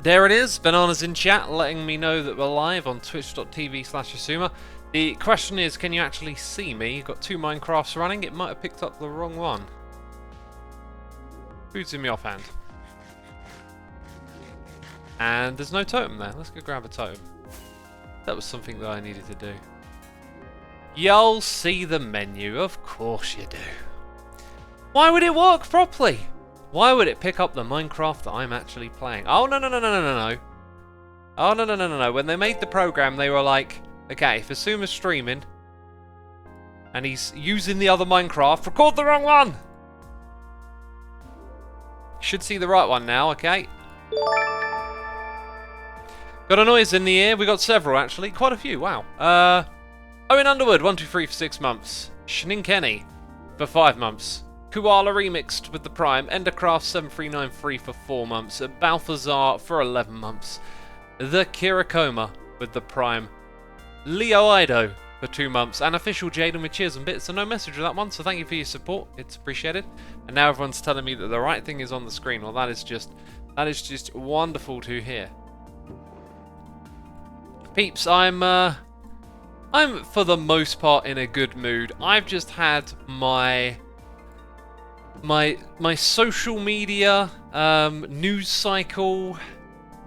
There it is, Bananas in chat, letting me know that we're live on twitch.tv/Asuma. The question is, can you actually see me? You've got 2 Minecrafts running, it might have picked up the wrong one. Food's in me offhand. And there's no totem there, let's go grab a totem. That was something that I needed to do. You'll see the menu, of course you do. Why would it work properly? Why would it pick up the Minecraft that I'm actually playing? Oh, no. Oh, no. When they made the program, they were like, okay, if Asuma's streaming, and he's using the other Minecraft, record the wrong one! Should see the right one now, okay? Got a noise in the ear. We got several, actually. Quite a few, wow. Owen Underwood, 123 for 6 months. Shanin Kenny for 5 months. Koala Remixed with the Prime. Endercraft 7393 for 4 months. Balthazar for 11 months. The Kirakoma with the Prime. Leo Ido for 2 months. And Official Jaden with cheers and bits. So no message with that one, so thank you for your support. It's appreciated. And now everyone's telling me that the right thing is on the screen. Well, that is just wonderful to hear. Peeps, I'm for the most part in a good mood. I've just had my social media news cycle,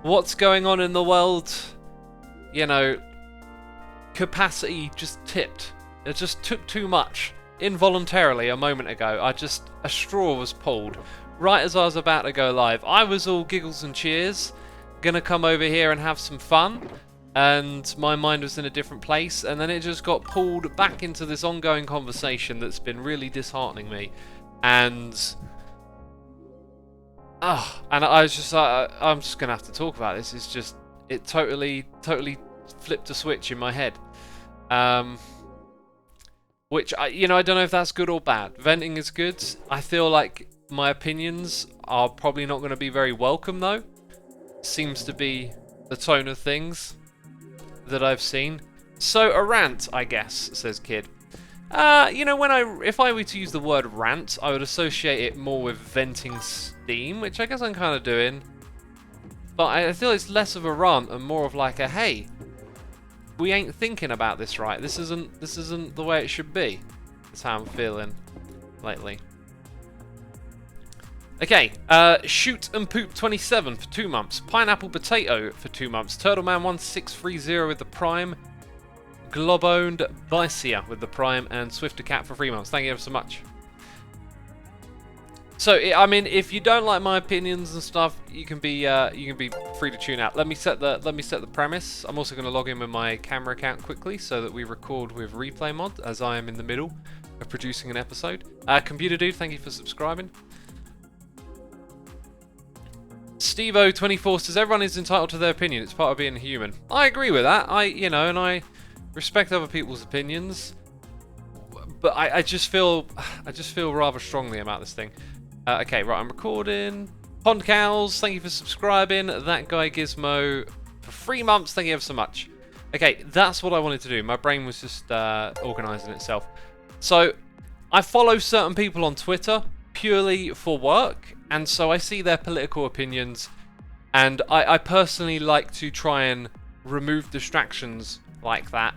what's going on in the world, you know, capacity just tipped. It just took too much involuntarily a moment ago. A straw was pulled right as I was about to go live. I was all giggles and cheers, gonna come over here and have some fun. And my mind was in a different place, and then it just got pulled back into this ongoing conversation that's been really disheartening me. And I was just like, I'm just gonna have to talk about this. It's just, it totally flipped a switch in my head. Which I don't know if that's good or bad. Venting is good. I feel like my opinions are probably not going to be very welcome though. Seems to be the tone of things that I've seen. So a rant, I guess, says Kid. If I were to use the word rant, I would associate it more with venting steam, which I guess I'm kind of doing. But I feel it's less of a rant and more of like a, hey, we ain't thinking about this right. This isn't the way it should be. That's how I'm feeling lately. Okay, Shoot and Poop 27 for 2 months. Pineapple Potato for 2 months. Turtleman 1630 with the Prime. Globoned Bicia with the Prime. And Swifter Cat for 3 months. Thank you ever so much. So, I mean, if you don't like my opinions and stuff, you can be free to tune out. Let me set the premise. I'm also going to log in with my camera account quickly so that we record with replay mod, as I am in the middle of producing an episode. Computer Dude, thank you for subscribing. Stevo24 says everyone is entitled to their opinion. It's part of being human. I agree with that. And I respect other people's opinions, but I just feel rather strongly about this thing. Okay, right, I'm recording. Pond Cows, thank you for subscribing. That Guy Gizmo for 3 months. Thank you ever so much. Okay, that's what I wanted to do. My brain was just organising itself. So I follow certain people on Twitter purely for work, and so I see their political opinions, and I personally like to try and remove distractions like that,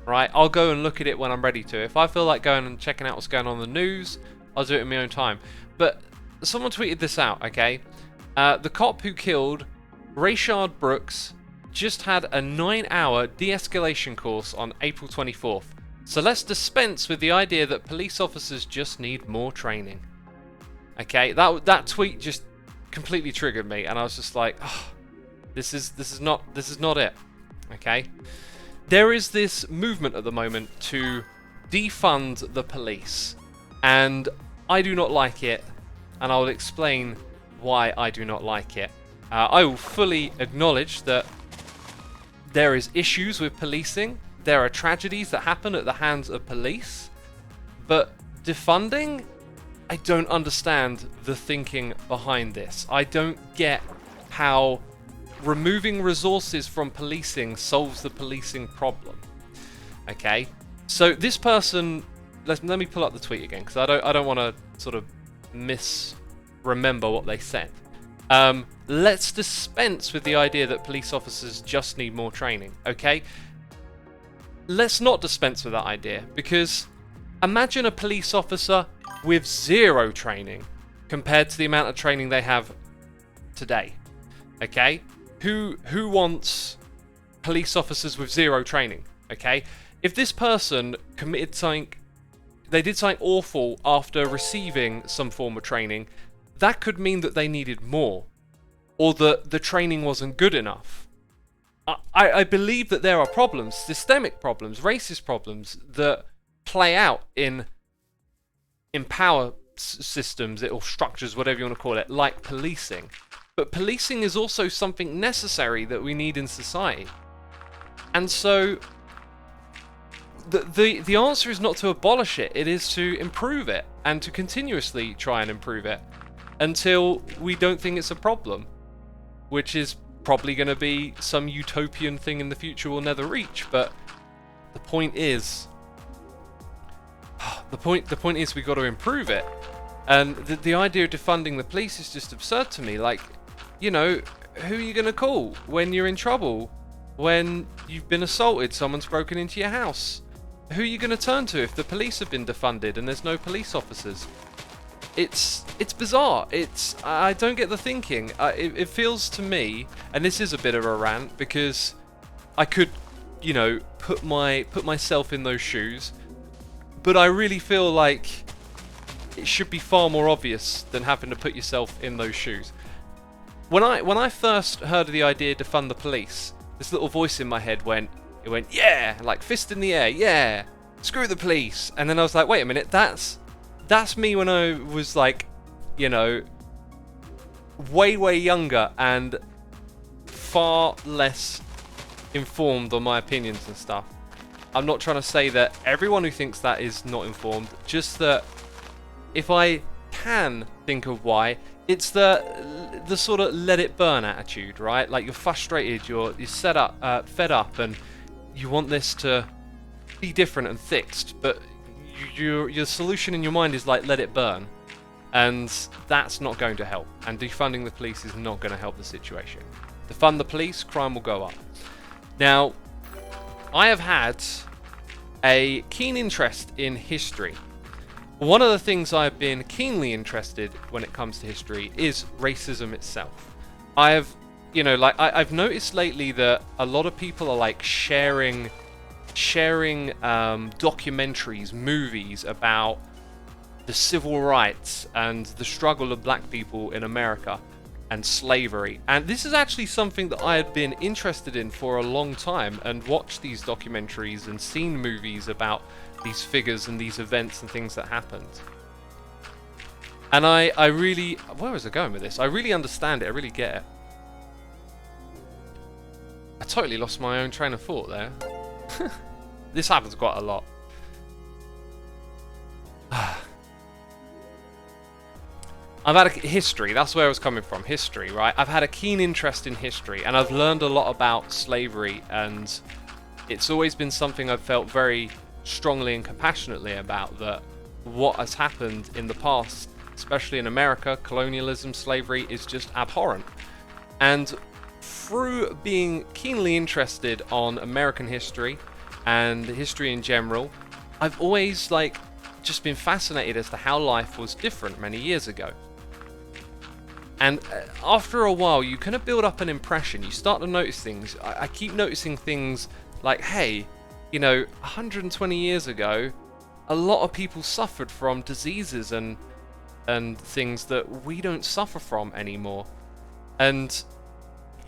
right? I'll go and look at it when I'm ready to. If I feel like going and checking out what's going on in the news, I'll do it in my own time. But someone tweeted this out, okay? The cop who killed Rayshard Brooks just had a 9-hour de-escalation course on April 24th. So let's dispense with the idea that police officers just need more training. Okay, that tweet just completely triggered me, and I was just like, oh, this is not it. Okay, there is this movement at the moment to defund the police, and I do not like it, and I will explain why I do not like it. I will fully acknowledge that there is issues with policing. There are tragedies that happen at the hands of police, but defunding, I don't understand the thinking behind this. I don't get how removing resources from policing solves the policing problem. Okay, so this person, let me pull up the tweet again because I don't want to sort of misremember what they said. Let's dispense with the idea that police officers just need more training, okay? Let's not dispense with that idea, because imagine a police officer with 0 training compared to the amount of training they have today, okay? Who wants police officers with 0 training, okay? If this person committed something, they did something awful after receiving some form of training, that could mean that they needed more, or that the training wasn't good enough. I believe that there are problems, systemic problems, racist problems, that play out in power systems, or structures, whatever you want to call it, like policing. But policing is also something necessary that we need in society. And so the answer is not to abolish it, it is to improve it, and to continuously try and improve it until we don't think it's a problem, which is probably going to be some utopian thing in the future we'll never reach. But the point is, we got to improve it. And the idea of defunding the police is just absurd to me. Like, you know, who are you going to call when you're in trouble? When you've been assaulted, someone's broken into your house? Who are you going to turn to if the police have been defunded and there's no police officers? It's bizarre. I don't get the thinking. It feels to me, and this is a bit of a rant, because I could, you know, put myself in those shoes, but I really feel like it should be far more obvious than having to put yourself in those shoes. When I first heard of the idea to defund the police, this little voice in my head went, yeah, like fist in the air, yeah, screw the police. And then I was like, wait a minute, that's me when I was like, you know, way younger and far less informed on my opinions and stuff. I'm not trying to say that everyone who thinks that is not informed, just that if I can think of why, it's the sort of let it burn attitude, right? Like, you're frustrated, you're fed up, and you want this to be different and fixed, but your solution in your mind is like, let it burn, and that's not going to help. And defunding the police is not going to help the situation. Defund the police, crime will go up. Now, I have had a keen interest in history. One of the things I've been keenly interested when it comes to history is racism itself. I've noticed lately that a lot of people are like sharing documentaries, movies about the civil rights and the struggle of black people in America and slavery. And this is actually something that I had been interested in for a long time, and watched these documentaries and seen movies about these figures and these events and things that happened. And I really, where was I going with this? I really understand it, I really get it. I totally lost my own train of thought there. This happens quite a lot. I've had a history, that's where I was coming from, history, right? I've had a keen interest in history, and I've learned a lot about slavery, and it's always been something I've felt very strongly and compassionately about, that what has happened in the past, especially in America, colonialism, slavery, is just abhorrent. And through being keenly interested on American history and history in general, I've always just been fascinated as to how life was different many years ago. And after a while, you kind of build up an impression. You start to notice things. I keep noticing things like, hey, 120 years ago, a lot of people suffered from diseases and things that we don't suffer from anymore. And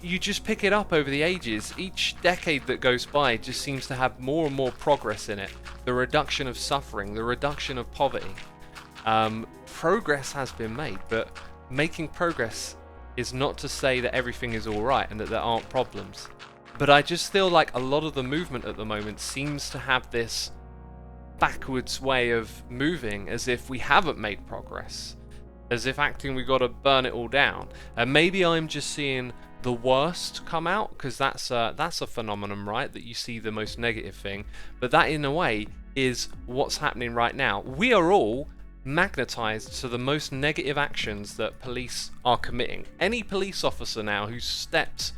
you just pick it up over the ages. Each decade that goes by just seems to have more and more progress in it. The reduction of suffering, the reduction of poverty. Progress has been made, but making progress is not to say that everything is alright and that there aren't problems. But I just feel like a lot of the movement at the moment seems to have this backwards way of moving, as if we haven't made progress, as if acting we got to burn it all down. And maybe I'm just seeing the worst come out, because that's a phenomenon, right? That you see the most negative thing, but that in a way is what's happening right now. We are all magnetized to the most negative actions that police are committing. Any police officer now who steps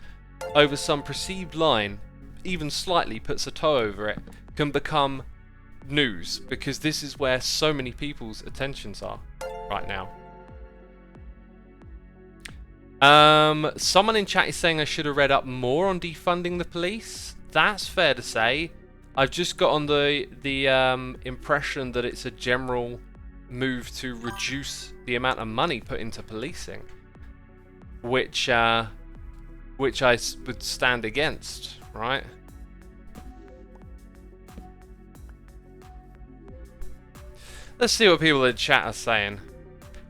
over some perceived line, even slightly puts a toe over it, can become news, because this is where so many people's attentions are right now. Someone in chat is saying I should have read up more on defunding the police. That's fair to say. I've just got on the impression that it's a general move to reduce the amount of money put into policing, which I would stand against, right? Let's see what people in chat are saying.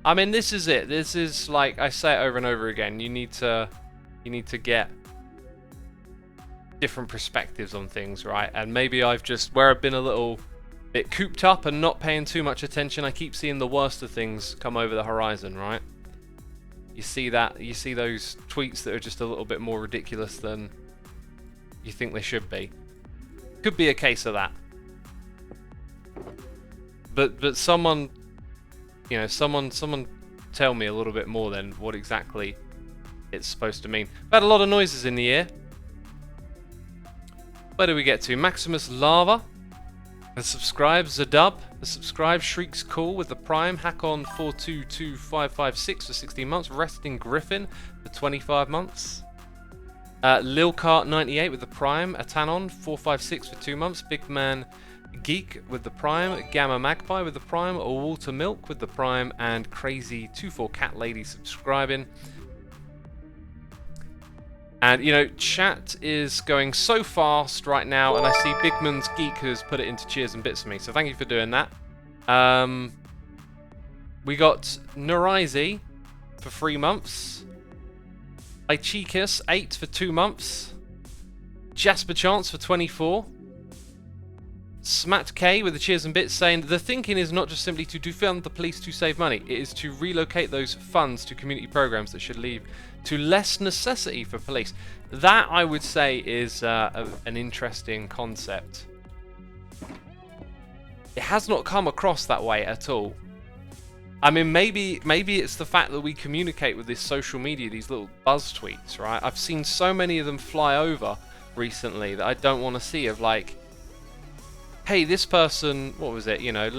I mean, this is it. This is, like I say it over and over again. You need to get different perspectives on things, right? And maybe I've been a little bit cooped up and not paying too much attention, I keep seeing the worst of things come over the horizon, right? You see that? You see those tweets that are just a little bit more ridiculous than you think they should be. Could be a case of that. But someone, you know, someone tell me a little bit more than what exactly it's supposed to mean. We've had a lot of noises in the air. Where do we get to? Maximus Lava has subscribed. Zadub has subscribed. Shrieks Cool with the Prime. Hackon 422556 for 16 months. Resting Griffin for 25 months. Lilcart98 with the Prime. Atanon 456 for 2 months. Big Man Geek with the Prime, Gamma Magpie with the Prime, Walter Milk with the Prime, and Crazy24 Cat Lady subscribing. And, you know, chat is going so fast right now, and I see Bigman's Geek has put it into cheers and bits for me, so thank you for doing that. We got Nurizy for 3 months. Ichikas 8 for 2 months. Jasper Chance for 24. Smat K with the cheers and bits saying, the thinking is not just simply to defund the police to save money, it is to relocate those funds to community programs that should lead to less necessity for police. That, I would say, is an interesting concept. It has not come across that way at all. I mean, maybe it's the fact that we communicate with this social media, these little buzz tweets, right? I've seen so many of them fly over recently that I don't want to see, of like, hey, this person, what was it, you know,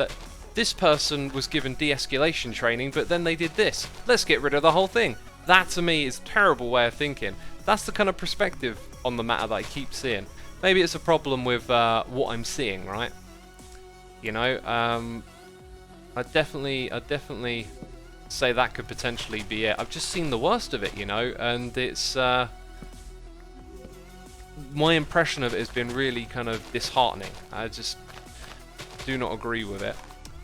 this person was given de-escalation training, but then they did this. Let's get rid of the whole thing. That, to me, is a terrible way of thinking. That's the kind of perspective on the matter that I keep seeing. Maybe it's a problem with what I'm seeing, right? You know, I definitely say that could potentially be it. I've just seen the worst of it, you know, and it's... my impression of it has been really kind of disheartening. I just do not agree with it.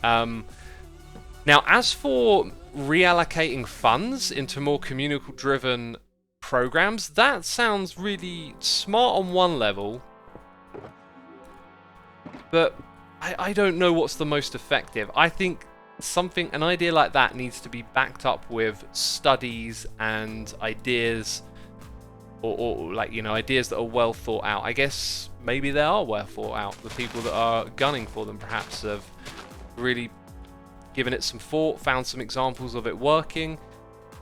Now, as for reallocating funds into more community-driven programs, that sounds really smart on one level, but I don't know what's the most effective. I think an idea like that needs to be backed up with studies and ideas, or like, you know, ideas that are well thought out. I guess maybe they are well thought out. The people that are gunning for them perhaps have really given it some thought, found some examples of it working.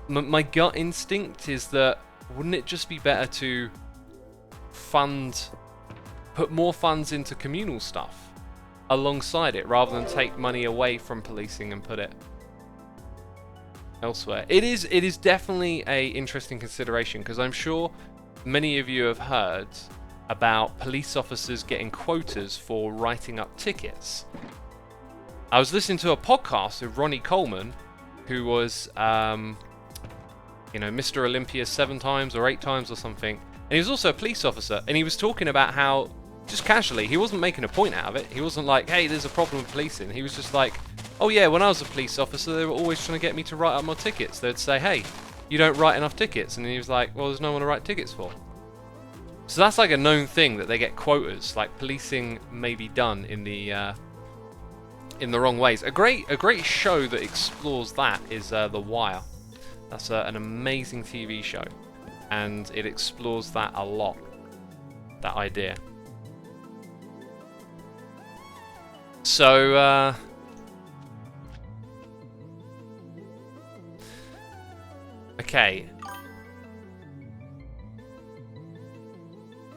My gut instinct is that wouldn't it just be better to put more funds into communal stuff alongside it, rather than take money away from policing and put it elsewhere? It is definitely a interesting consideration, because I'm sure many of you have heard about police officers getting quotas for writing up tickets. I was listening to a podcast with Ronnie Coleman, who was, you know, Mr. Olympia 7 times or 8 times or something, and he was also a police officer, and he was talking about how, just casually, he wasn't making a point out of it. He wasn't like, hey, there's a problem with policing. He was just like, oh yeah, when I was a police officer, they were always trying to get me to write up my tickets. They'd say, hey, you don't write enough tickets. And he was like, well, there's no one to write tickets for. So that's like a known thing, that they get quotas. Like, policing may be done in the wrong ways. A great show that explores that is The Wire. That's an amazing TV show, and it explores that a lot, that idea. So, Okay.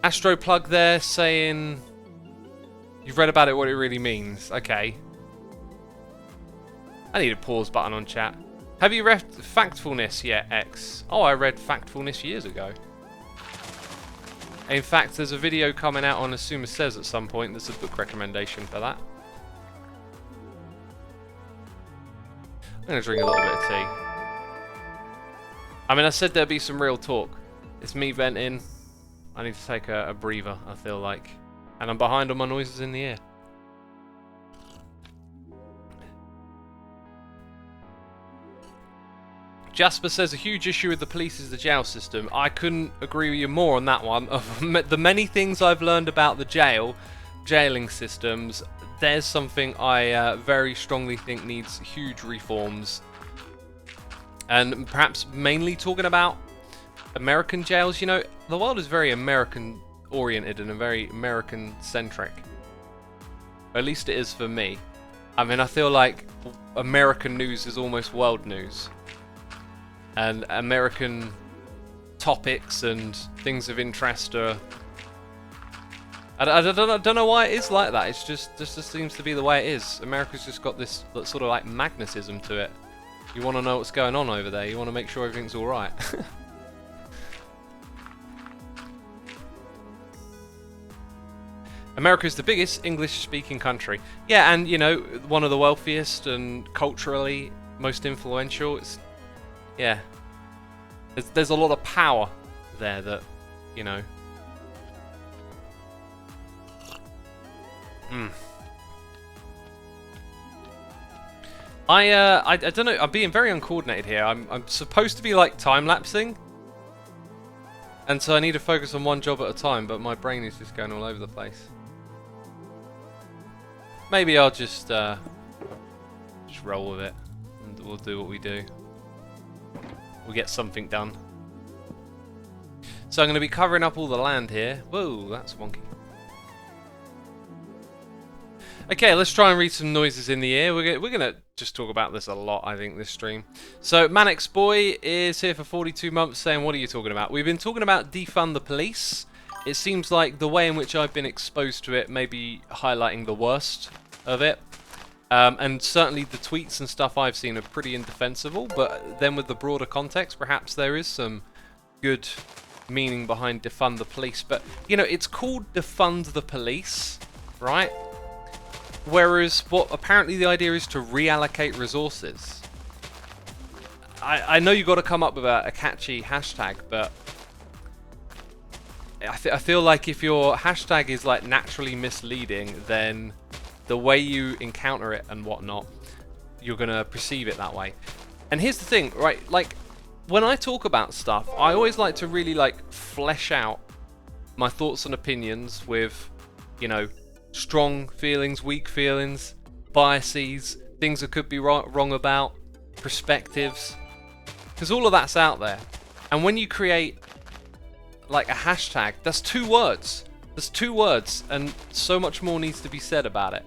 Astroplug there saying you've read about it, what it really means. Okay. I need a pause button on chat. Have you read Factfulness yet, X? Oh, I read Factfulness years ago. In fact, there's a video coming out on Asuma Says at some point. There's a book recommendation for that. I'm going to drink a little bit of tea. I mean, I said there'd be some real talk. It's me venting. I need to take a breather, I feel like. And I'm behind on my noises in the ear. Jasper says a huge issue with the police is the jail system. I couldn't agree with you more on that one. Of the many things I've learned about the jailing systems, there's something I very strongly think needs huge reforms. And perhaps mainly talking about American jails. You know, the world is very American oriented and very American centric. At least it is for me. I mean, I feel like American news is almost world news. And American topics and things of interest are... I don't know why it is like that. It's just seems to be the way it is. America's just got this sort of like magnetism to it. You want to know what's going on over there. You want to make sure everything's all right. America's the biggest English-speaking country. Yeah, and you know, one of the wealthiest and culturally most influential. It's yeah. There's a lot of power there that, you know. I don't know. I'm being very uncoordinated here. I'm supposed to be like time-lapsing, and so I need to focus on one job at a time. But my brain is just going all over the place. Maybe I'll just roll with it, and we'll do what we do. We'll get something done. So I'm going to be covering up all the land here. Whoa, that's wonky. Okay, let's try and read some noises in the air. We're gonna just talk about this a lot, I think, this stream. So Manix Boy is here for 42 months saying, what are you talking about? We've been talking about defund the police. It seems like the way in which I've been exposed to it may be highlighting the worst of it. And certainly the tweets and stuff I've seen are pretty indefensible, but then with the broader context, perhaps there is some good meaning behind defund the police. But, you know, it's called defund the police, right? Whereas what apparently the idea is to reallocate resources. I know you've got to come up with a catchy hashtag, but I feel like if your hashtag is like naturally misleading, then the way you encounter it and whatnot, you're going to perceive it that way. And here's the thing, right? Like, when I talk about stuff, I always like to really like flesh out my thoughts and opinions with, you know, strong feelings, weak feelings, biases, things that could be wrong about, perspectives, because all of that's out there. And when you create like a hashtag, that's 2 words. There's 2 words, and so much more needs to be said about it.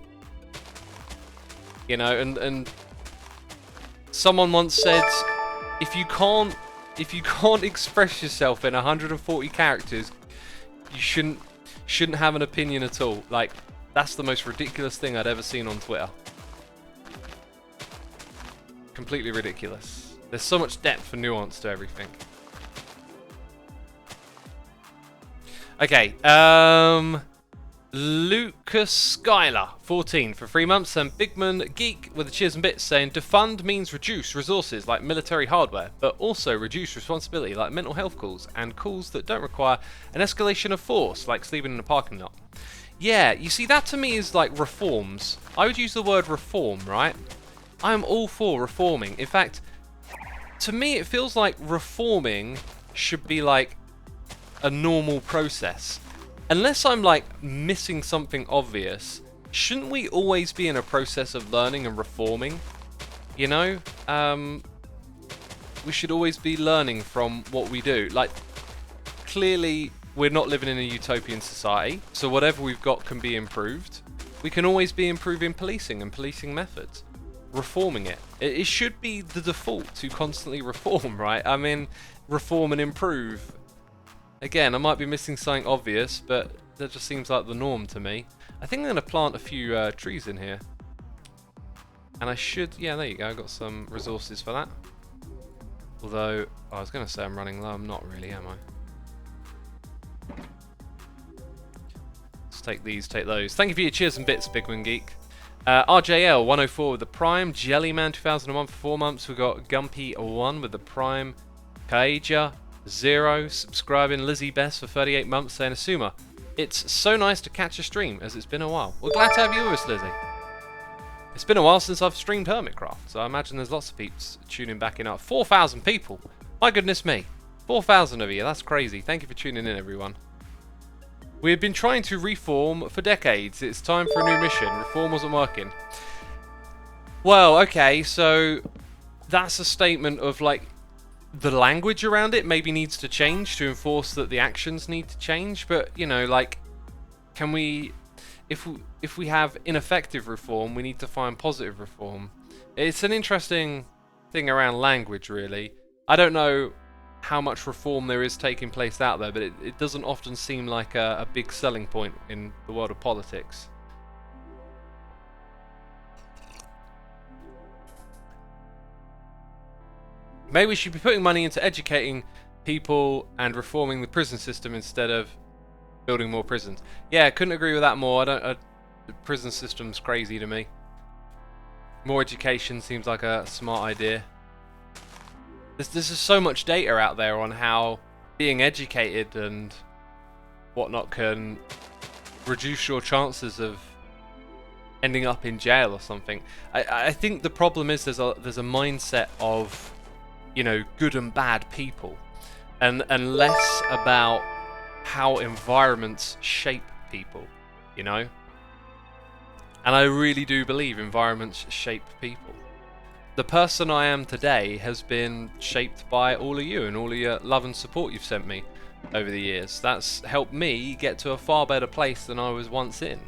You know, and someone once said, if you can't express yourself in 140 characters, you shouldn't have an opinion at all. Like, that's the most ridiculous thing I'd ever seen on Twitter. Completely ridiculous. There's so much depth and nuance to everything. Okay, Lucas Skylar, 14 for 3 months, and Bigman Geek with the cheers and bits saying, defund means reduce resources like military hardware, but also reduce responsibility like mental health calls and calls that don't require an escalation of force, like sleeping in a parking lot. Yeah, you see, that to me is like reforms. I would use the word reform, right? I am all for reforming. In fact, to me it feels like reforming should be like a normal process. Unless I'm like missing something obvious, shouldn't we always be in a process of learning and reforming? You know? We should always be learning from what we do. Like, clearly we're not living in a utopian society, so whatever we've got can be improved. We can always be improving policing and policing methods. reforming it. It should be the default to constantly reform, right? I mean, reform and improve. Again, I might be missing something obvious, but that just seems like the norm to me. I think I'm going to plant a few trees in here. And I should, yeah, there you go, I got some resources for that. Although, I was going to say I'm running low, I'm not really, am I? Let's take these, take those. Thank you for your cheers and bits, Big Wing Geek. RJL 104 with the Prime, Jellyman 2001 for 4 months. We've got Gumpy 1 with the Prime, Kaija 0 subscribing, Lizzie Best for 38 months saying, Asuma, it's so nice to catch a stream as it's been a while. We're glad to have you with us, Lizzie. It's been a while since I've streamed Hermitcraft, so I imagine there's lots of peeps tuning back in. 4,000 people! My goodness me! 4,000 of you, that's crazy. Thank you for tuning in, everyone. We have been trying to reform for decades. It's time for a new mission. Reform wasn't working. Well, okay, so that's a statement of, like, the language around it maybe needs to change to enforce that the actions need to change, but, you know, like, can we... If we have ineffective reform, we need to find positive reform. It's an interesting thing around language, really. I don't know how much reform there is taking place out there, but it doesn't often seem like a big selling point in the world of politics. Maybe we should be putting money into educating people and reforming the prison system instead of building more prisons. Yeah, couldn't agree with that more. The prison system's crazy to me. More education seems like a smart idea. There's just so much data out there on how being educated and whatnot can reduce your chances of ending up in jail or something. I think the problem is there's a mindset of, you know, good and bad people, and less about how environments shape people, you know? And I really do believe environments shape people. The person I am today has been shaped by all of you and all of your love and support you've sent me over the years. That's helped me get to a far better place than I was once in.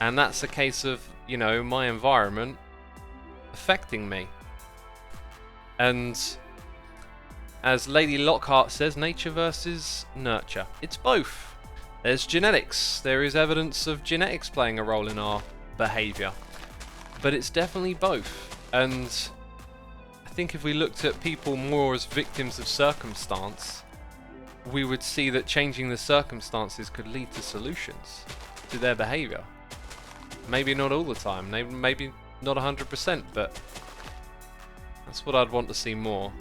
And that's a case of, you know, my environment affecting me. And as Lady Lockhart says, nature versus nurture. It's both. There's genetics. There is evidence of genetics playing a role in our behaviour. But it's definitely both. And I think if we looked at people more as victims of circumstance, we would see that changing the circumstances could lead to solutions to their behaviour. Maybe not all the time, maybe not 100%, but that's what I'd want to see more.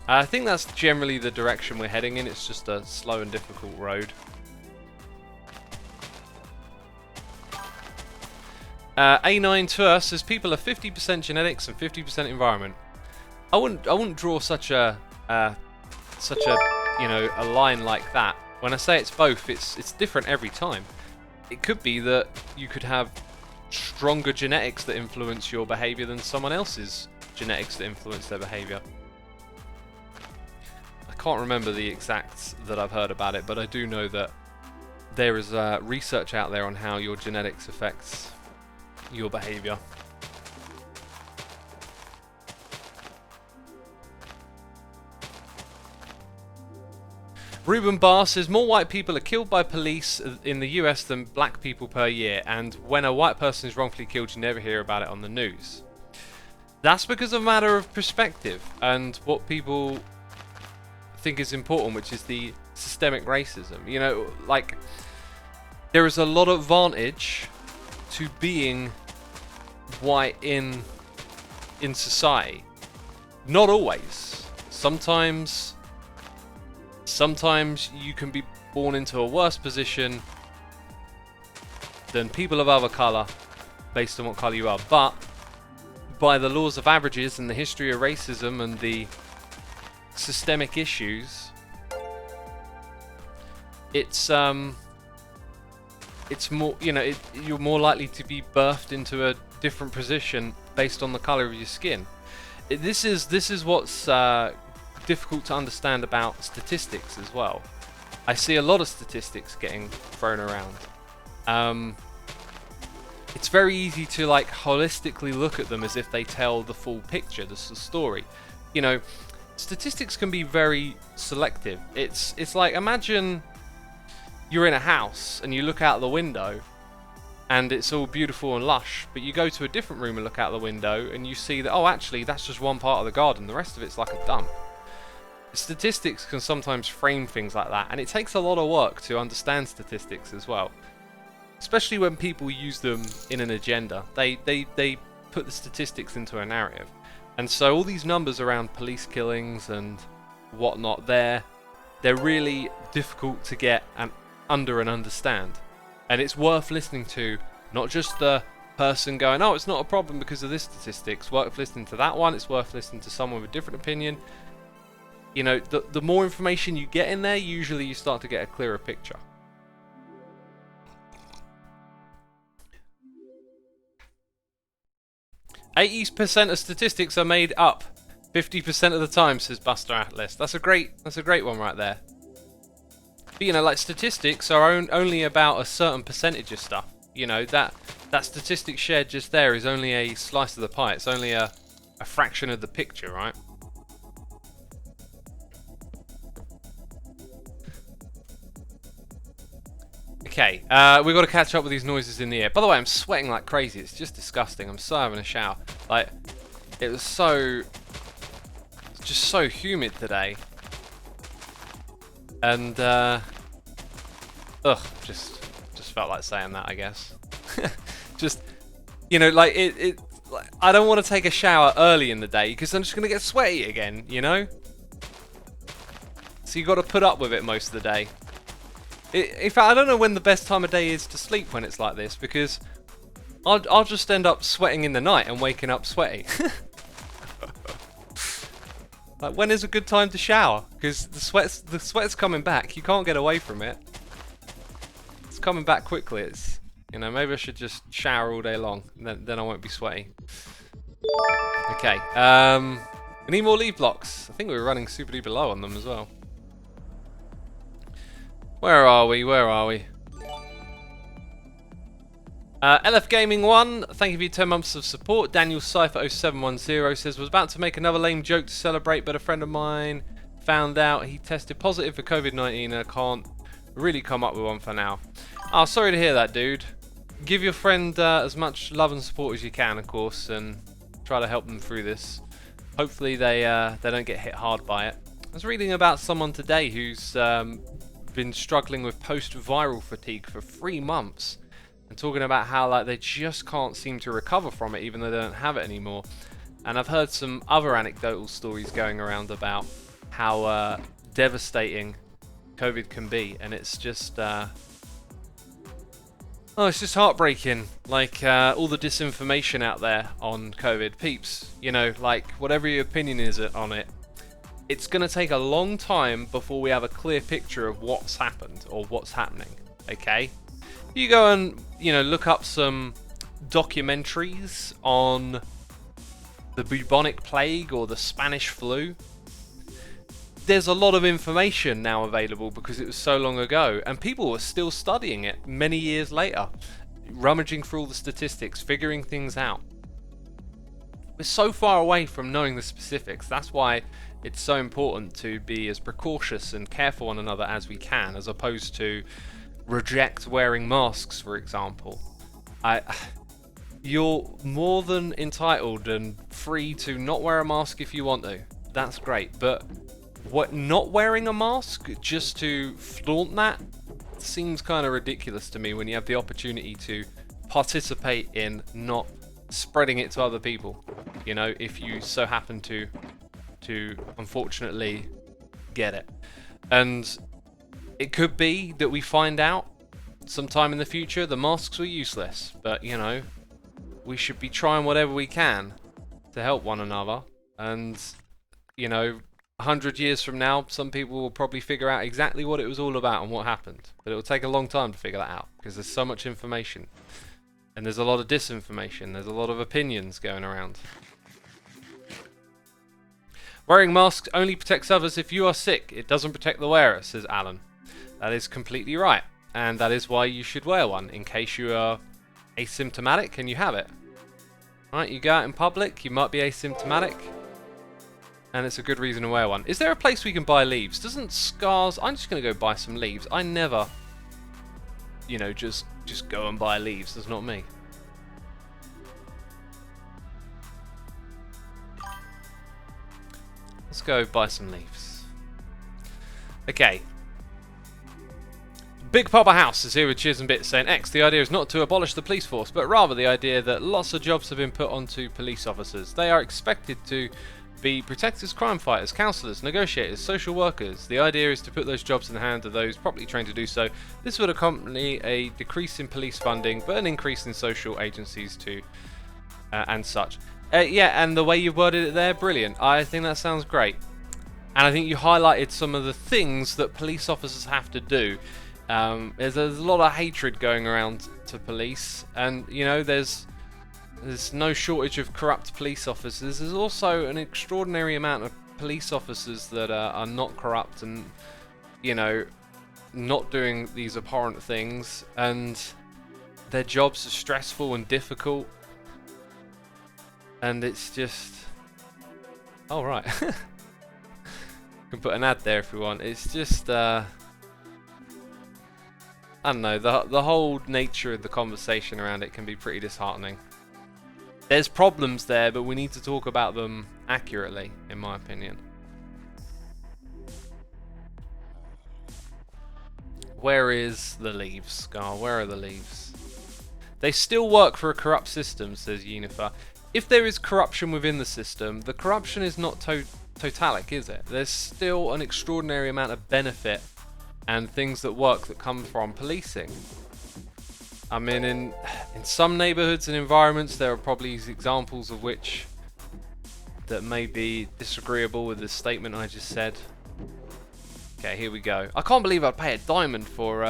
I think that's generally the direction we're heading in. It's just a slow and difficult road. A9 to us says people are 50% genetics and 50% environment. I wouldn't draw such a you know, a line like that. When I say it's both, it's different every time. It could be that you could have stronger genetics that influence your behavior than someone else's genetics that influence their behavior. I can't remember the exacts that I've heard about it, but I do know that there is research out there on how your genetics affects your behavior. Ruben Barr says more white people are killed by police in the US than black people per year, and when a white person is wrongfully killed, you never hear about it on the news. That's because of a matter of perspective and what people think is important, which is the systemic racism. You know, like, there is a lot of advantage to being white in society. Not always. Sometimes you can be born into a worse position than people of other colour based on what colour you are, but by the laws of averages and the history of racism and the systemic issues, it's more, you know, you're more likely to be birthed into a different position based on the colour of your skin. This is what's difficult to understand about statistics as well. I see a lot of statistics getting thrown around. it's very easy to like holistically look at them as if they tell the full picture, the story. You know, statistics can be very selective. It's like, imagine you're in a house and you look out the window and it's all beautiful and lush, but you go to a different room and look out the window and you see that, oh, actually that's just one part of the garden, the rest of it's like a dump. Statistics can sometimes frame things like that, and it takes a lot of work to understand statistics as well, especially when people use them in an agenda. They put the statistics into a narrative, and so all these numbers around police killings and whatnot, they're really difficult to get under and understand, and it's worth listening to, not just the person going, oh, it's not a problem because of this statistics. It's worth listening to that one. It's worth listening to someone with a different opinion. You know, the more information you get in there, usually you start to get a clearer picture. "80% of statistics are made up 50% of the time," says Buster Atlas. That's a great one right there. But, you know, like, statistics are only about a certain percentage of stuff. You know, that statistic shared just there is only a slice of the pie. It's only a fraction of the picture, right? Okay, we've got to catch up with these noises in the air. By the way, I'm sweating like crazy. It's just disgusting. I'm so having a shower. Like, it was just so humid today. And, just felt like saying that, I guess. Just, you know, like, like, I don't want to take a shower early in the day because I'm just going to get sweaty again, you know? So you got to put up with it most of the day. In fact, I don't know when the best time of day is to sleep when it's like this, because I'll just end up sweating in the night and waking up sweaty. Like, when is a good time to shower? Because the sweat's coming back. You can't get away from it. It's coming back quickly. It's, you know, maybe I should just shower all day long, and then I won't be sweaty. Okay. We need more leaf blocks. I think we were running super duper low on them as well. Where are we? LF Gaming 1, thank you for your 10 months of support. Daniel Cypher 0710 says, was about to make another lame joke to celebrate, but a friend of mine found out he tested positive for COVID-19 and I can't really come up with one for now. Oh, sorry to hear that, dude. Give your friend as much love and support as you can, of course, and try to help them through this. Hopefully they don't get hit hard by it. I was reading about someone today who's been struggling with post-viral fatigue for 3 months and talking about how, like, they just can't seem to recover from it even though they don't have it anymore. And I've heard some other anecdotal stories going around about how devastating COVID can be, and it's just it's just heartbreaking. Like, all the disinformation out there on COVID. Peeps, you know, like, whatever your opinion is on it, it's going to take a long time before we have a clear picture of what's happened or what's happening, okay? You go and, you know, look up some documentaries on the bubonic plague or the Spanish flu. There's a lot of information now available because it was so long ago, and people are still studying it many years later, rummaging through all the statistics, figuring things out. We're so far away from knowing the specifics. That's why it's so important to be as precautious and care for one another as we can, as opposed to reject wearing masks, for example. You're more than entitled and free to not wear a mask if you want to. That's great, but not wearing a mask just to flaunt that seems kind of ridiculous to me when you have the opportunity to participate in not spreading it to other people. You know, if you so happen to unfortunately get it. And it could be that we find out sometime in the future the masks were useless, but, you know, we should be trying whatever we can to help one another. And, you know, 100 years from now, some people will probably figure out exactly what it was all about and what happened, but it will take a long time to figure that out because there's so much information, and there's a lot of disinformation, there's a lot of opinions going around. Wearing masks only protects others if you are sick. It doesn't protect the wearer, says Alan. That is completely right, and that is why you should wear one, in case you are asymptomatic and you have it. Right, you go out in public, you might be asymptomatic, and it's a good reason to wear one. Is there a place we can buy leaves? Doesn't scars... I'm just going to go buy some leaves. I never, you know, just go and buy leaves. That's not me. Let's go buy some leaves. Okay. Big Papa House is here with Cheers and Bits saying, X, the idea is not to abolish the police force, but rather the idea that lots of jobs have been put onto police officers. They are expected to be protectors, crime fighters, counsellors, negotiators, social workers. The idea is to put those jobs in the hands of those properly trained to do so. This would accompany a decrease in police funding, but an increase in social agencies too, and such. Yeah, and the way you worded it there, brilliant. I think that sounds great. And I think you highlighted some of the things that police officers have to do. There's a lot of hatred going around to police, and you know there's no shortage of corrupt police officers. There's also an extraordinary amount of police officers that are not corrupt and, you know, not doing these abhorrent things, and their jobs are stressful and difficult, and it's just... Oh, right. You can put an ad there if we want. It's just... I don't know, the whole nature of the conversation around it can be pretty disheartening. There's problems there, but we need to talk about them accurately, in my opinion. Where is the leaves, Scar? Where are the leaves? They still work for a corrupt system, says Unifa. If there is corruption within the system, the corruption is not totalic, is it? There's still an extraordinary amount of benefit and things that work that come from policing. I mean, in some neighbourhoods and environments, there are probably examples of which that may be disagreeable with the statement I just said. Okay, here we go. I can't believe I'd pay a diamond for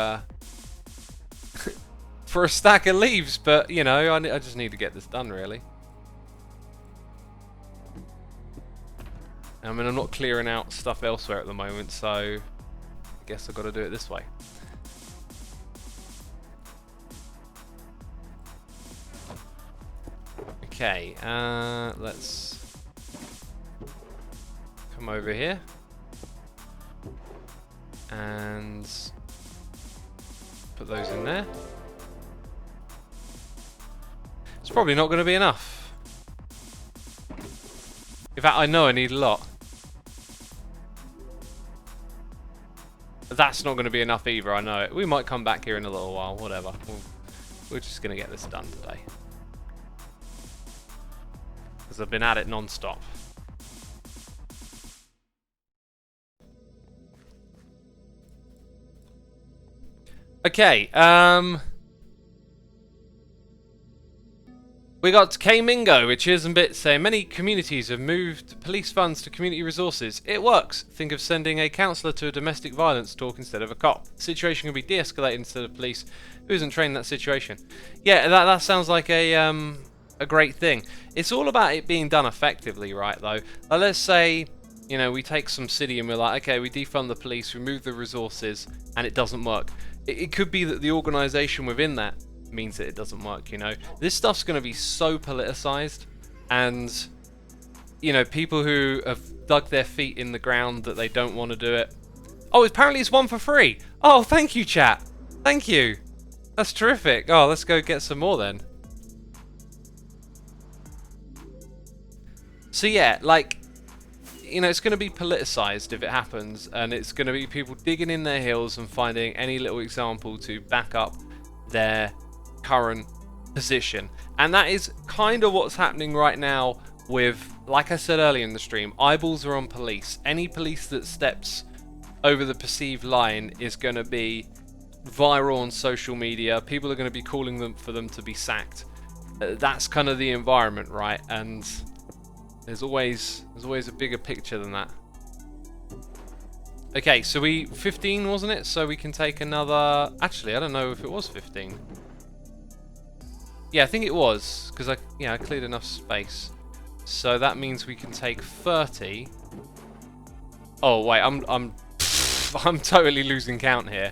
for a stack of leaves, but you know, I just need to get this done, really. I mean, I'm not clearing out stuff elsewhere at the moment, so I guess I've got to do it this way. Okay, let's come over here and put those in there. It's probably not going to be enough. In fact, I know I need a lot. That's not going to be enough either, I know it. We might come back here in a little while, whatever. We're just going to get this done today. Because I've been at it non-stop. Okay, we got K-Mingo with Cheers and Bits saying, many communities have moved police funds to community resources. It works. Think of sending a counsellor to a domestic violence talk instead of a cop. The situation can be de-escalated instead of police who isn't trained in that situation. Yeah, that sounds like a great thing. It's all about it being done effectively, right, though. Like, let's say, you know, we take some city and we're like, okay, we defund the police, remove the resources, and it doesn't work. It could be that the organisation within that means that it doesn't work, you know. This stuff's going to be so politicised, and, you know, people who have dug their feet in the ground that they don't want to do it. Oh, apparently it's one for free. Oh, thank you, chat. Thank you. That's terrific. Oh, let's go get some more then. So yeah, like, you know, it's going to be politicised if it happens, and it's going to be people digging in their heels and finding any little example to back up their current position. And that is kind of what's happening right now with, like I said earlier in the stream, eyeballs are on police. Any police that steps over the perceived line is going to be viral on social media. People are going to be calling them for them to be sacked. That's kind of the environment, right? And there's always a bigger picture than that. Okay, so 15, wasn't it? So we can take another... Actually, I don't know if it was 15. Yeah, I think it was, because I cleared enough space. So that means we can take 30. Oh wait, I'm totally losing count here.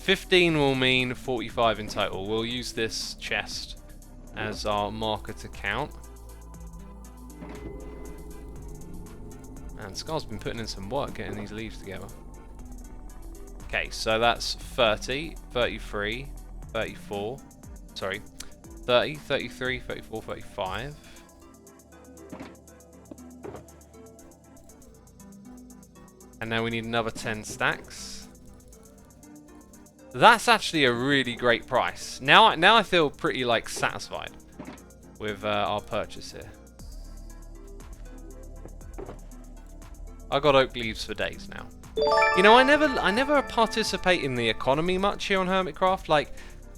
15 will mean 45 in total. We'll use this chest as our marker to count. And Scar's been putting in some work getting these leaves together. Okay, so that's 30, 33, 34, sorry, 30, 33, 34, 35. And now we need another 10 stacks. That's actually a really great price. Now I feel pretty like satisfied with our purchase here. I got oak leaves for days now. You know, I never participate in the economy much here on Hermitcraft. Like,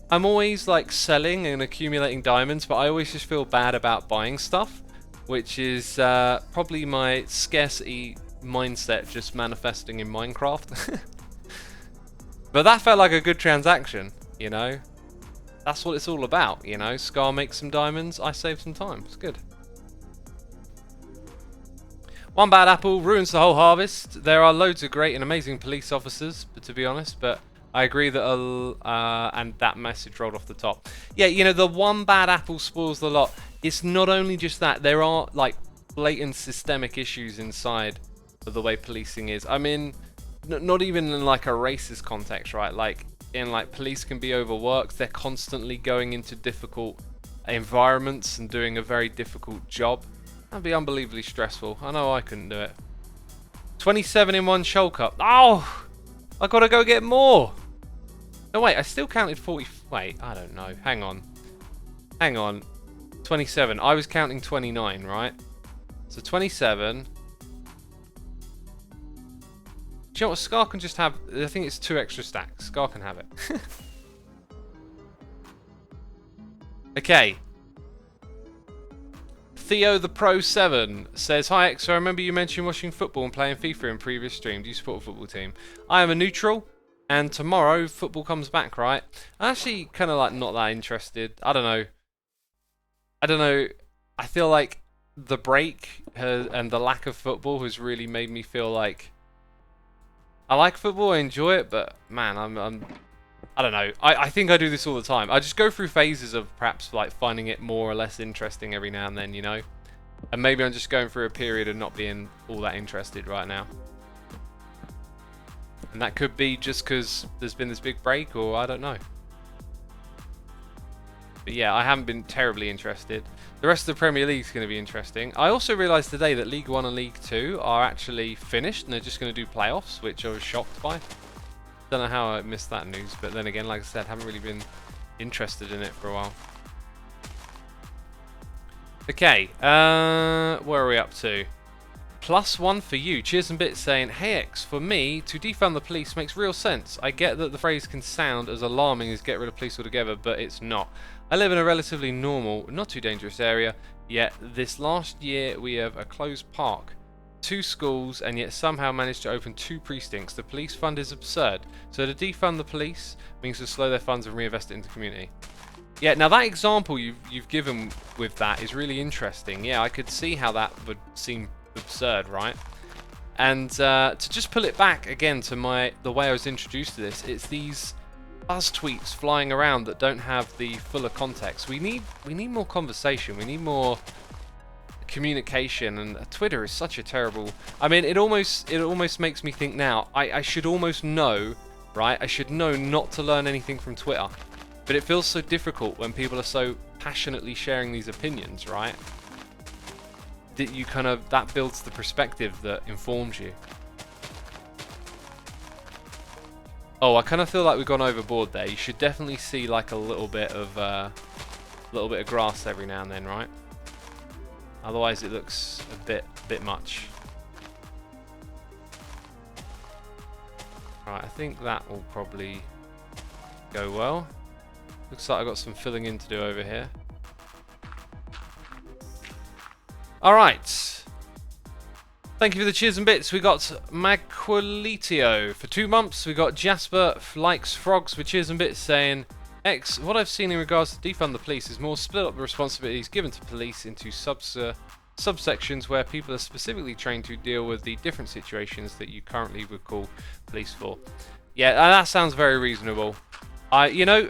I'm always like selling and accumulating diamonds, but I always just feel bad about buying stuff, which is probably my scarcity mindset just manifesting in Minecraft. But that felt like a good transaction, you know. That's what it's all about, you know. Scar makes some diamonds, I save some time. It's good. One bad apple ruins the whole harvest. There are loads of great and amazing police officers, to be honest, but I agree that and that message rolled off the top. Yeah, you know, the one bad apple spoils the lot. It's not only just that, there are like blatant systemic issues inside of the way policing is. I mean, not even in like a racist context, right? Like, in like, police can be overworked. They're constantly going into difficult environments and doing a very difficult job. That'd be unbelievably stressful. I know I couldn't do it. 27 in one shoal cup. Oh, I gotta go get more. No, wait, I still counted 40. Wait, I don't know. Hang on. Hang on. 27. I was counting 29, right? So 27. Do you know what? Scar can just have... I think it's 2 extra stacks. Scar can have it. Okay. Theo the Pro 7 says, "Hi X, I remember you mentioned watching football and playing FIFA in previous stream. Do you support a football team? I am a neutral, and tomorrow football comes back, right? I'm actually kind of like not that interested. I don't know. I feel like the break and the lack of football has really made me feel like I like football, I enjoy it, but man, I don't know. I think I do this all the time. I just go through phases of perhaps like finding it more or less interesting every now and then, you know? And maybe I'm just going through a period of not being all that interested right now. And that could be just because there's been this big break, or I don't know. But yeah, I haven't been terribly interested. The rest of the Premier League is going to be interesting. I also realised today that League 1 and League 2 are actually finished and they're just going to do playoffs, which I was shocked by. Don't know how I missed that news, but then again, like I said, haven't really been interested in it for a while. Okay, where are we up to? +1 for you. Cheers and bits saying, "Hey X, for me, to defund the police makes real sense. I get that the phrase can sound as alarming as get rid of police altogether, but it's not. I live in a relatively normal, not too dangerous area, yet this last year we have a closed park, 2 schools, and yet somehow managed to open 2 precincts. The police fund is absurd. So to defund the police means to slow their funds and reinvest it into the community." Yeah, now that example you've given with that is really interesting. Yeah, I could see how that would seem absurd, right? And to just pull it back again to the way I was introduced to this, it's these buzz tweets flying around that don't have the fuller context. We need more conversation. We need more communication, and Twitter is such a terrible... I mean, it almost makes me think now, I should almost know, right? I should know not to learn anything from Twitter. But it feels so difficult when people are so passionately sharing these opinions, right? That you that builds the perspective that informs you. Oh, I kind of feel like we've gone overboard there. You should definitely see like a little bit of grass every now and then, right? Otherwise, it looks a bit much. Right, I think that will probably go well. Looks like I've got some filling in to do over here. Alright. Thank you for the cheers and bits. We got Magqualitio for 2 months. We got Jasper Likes Frogs for cheers and bits saying, "X, what I've seen in regards to defund the police is more split up the responsibilities given to police into subsections where people are specifically trained to deal with the different situations that you currently would call police for. Yeah, that sounds very reasonable. You know,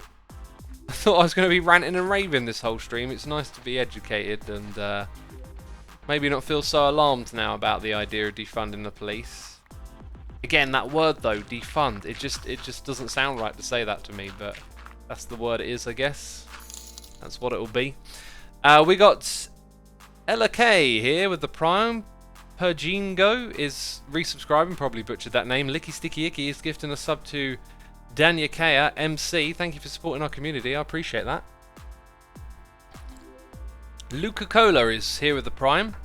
I thought I was going to be ranting and raving this whole stream. It's nice to be educated and maybe not feel so alarmed now about the idea of defunding the police. Again, that word though, defund, it just doesn't sound right to say that to me, but that's the word it is, I guess. That's what it'll be. We got Ella K here with the Prime. Pergingo is resubscribing, probably butchered that name. Licky Sticky Icky is gifting a sub to Danya Kea MC. Thank you for supporting our community. I appreciate that. Luca Cola is here with the Prime.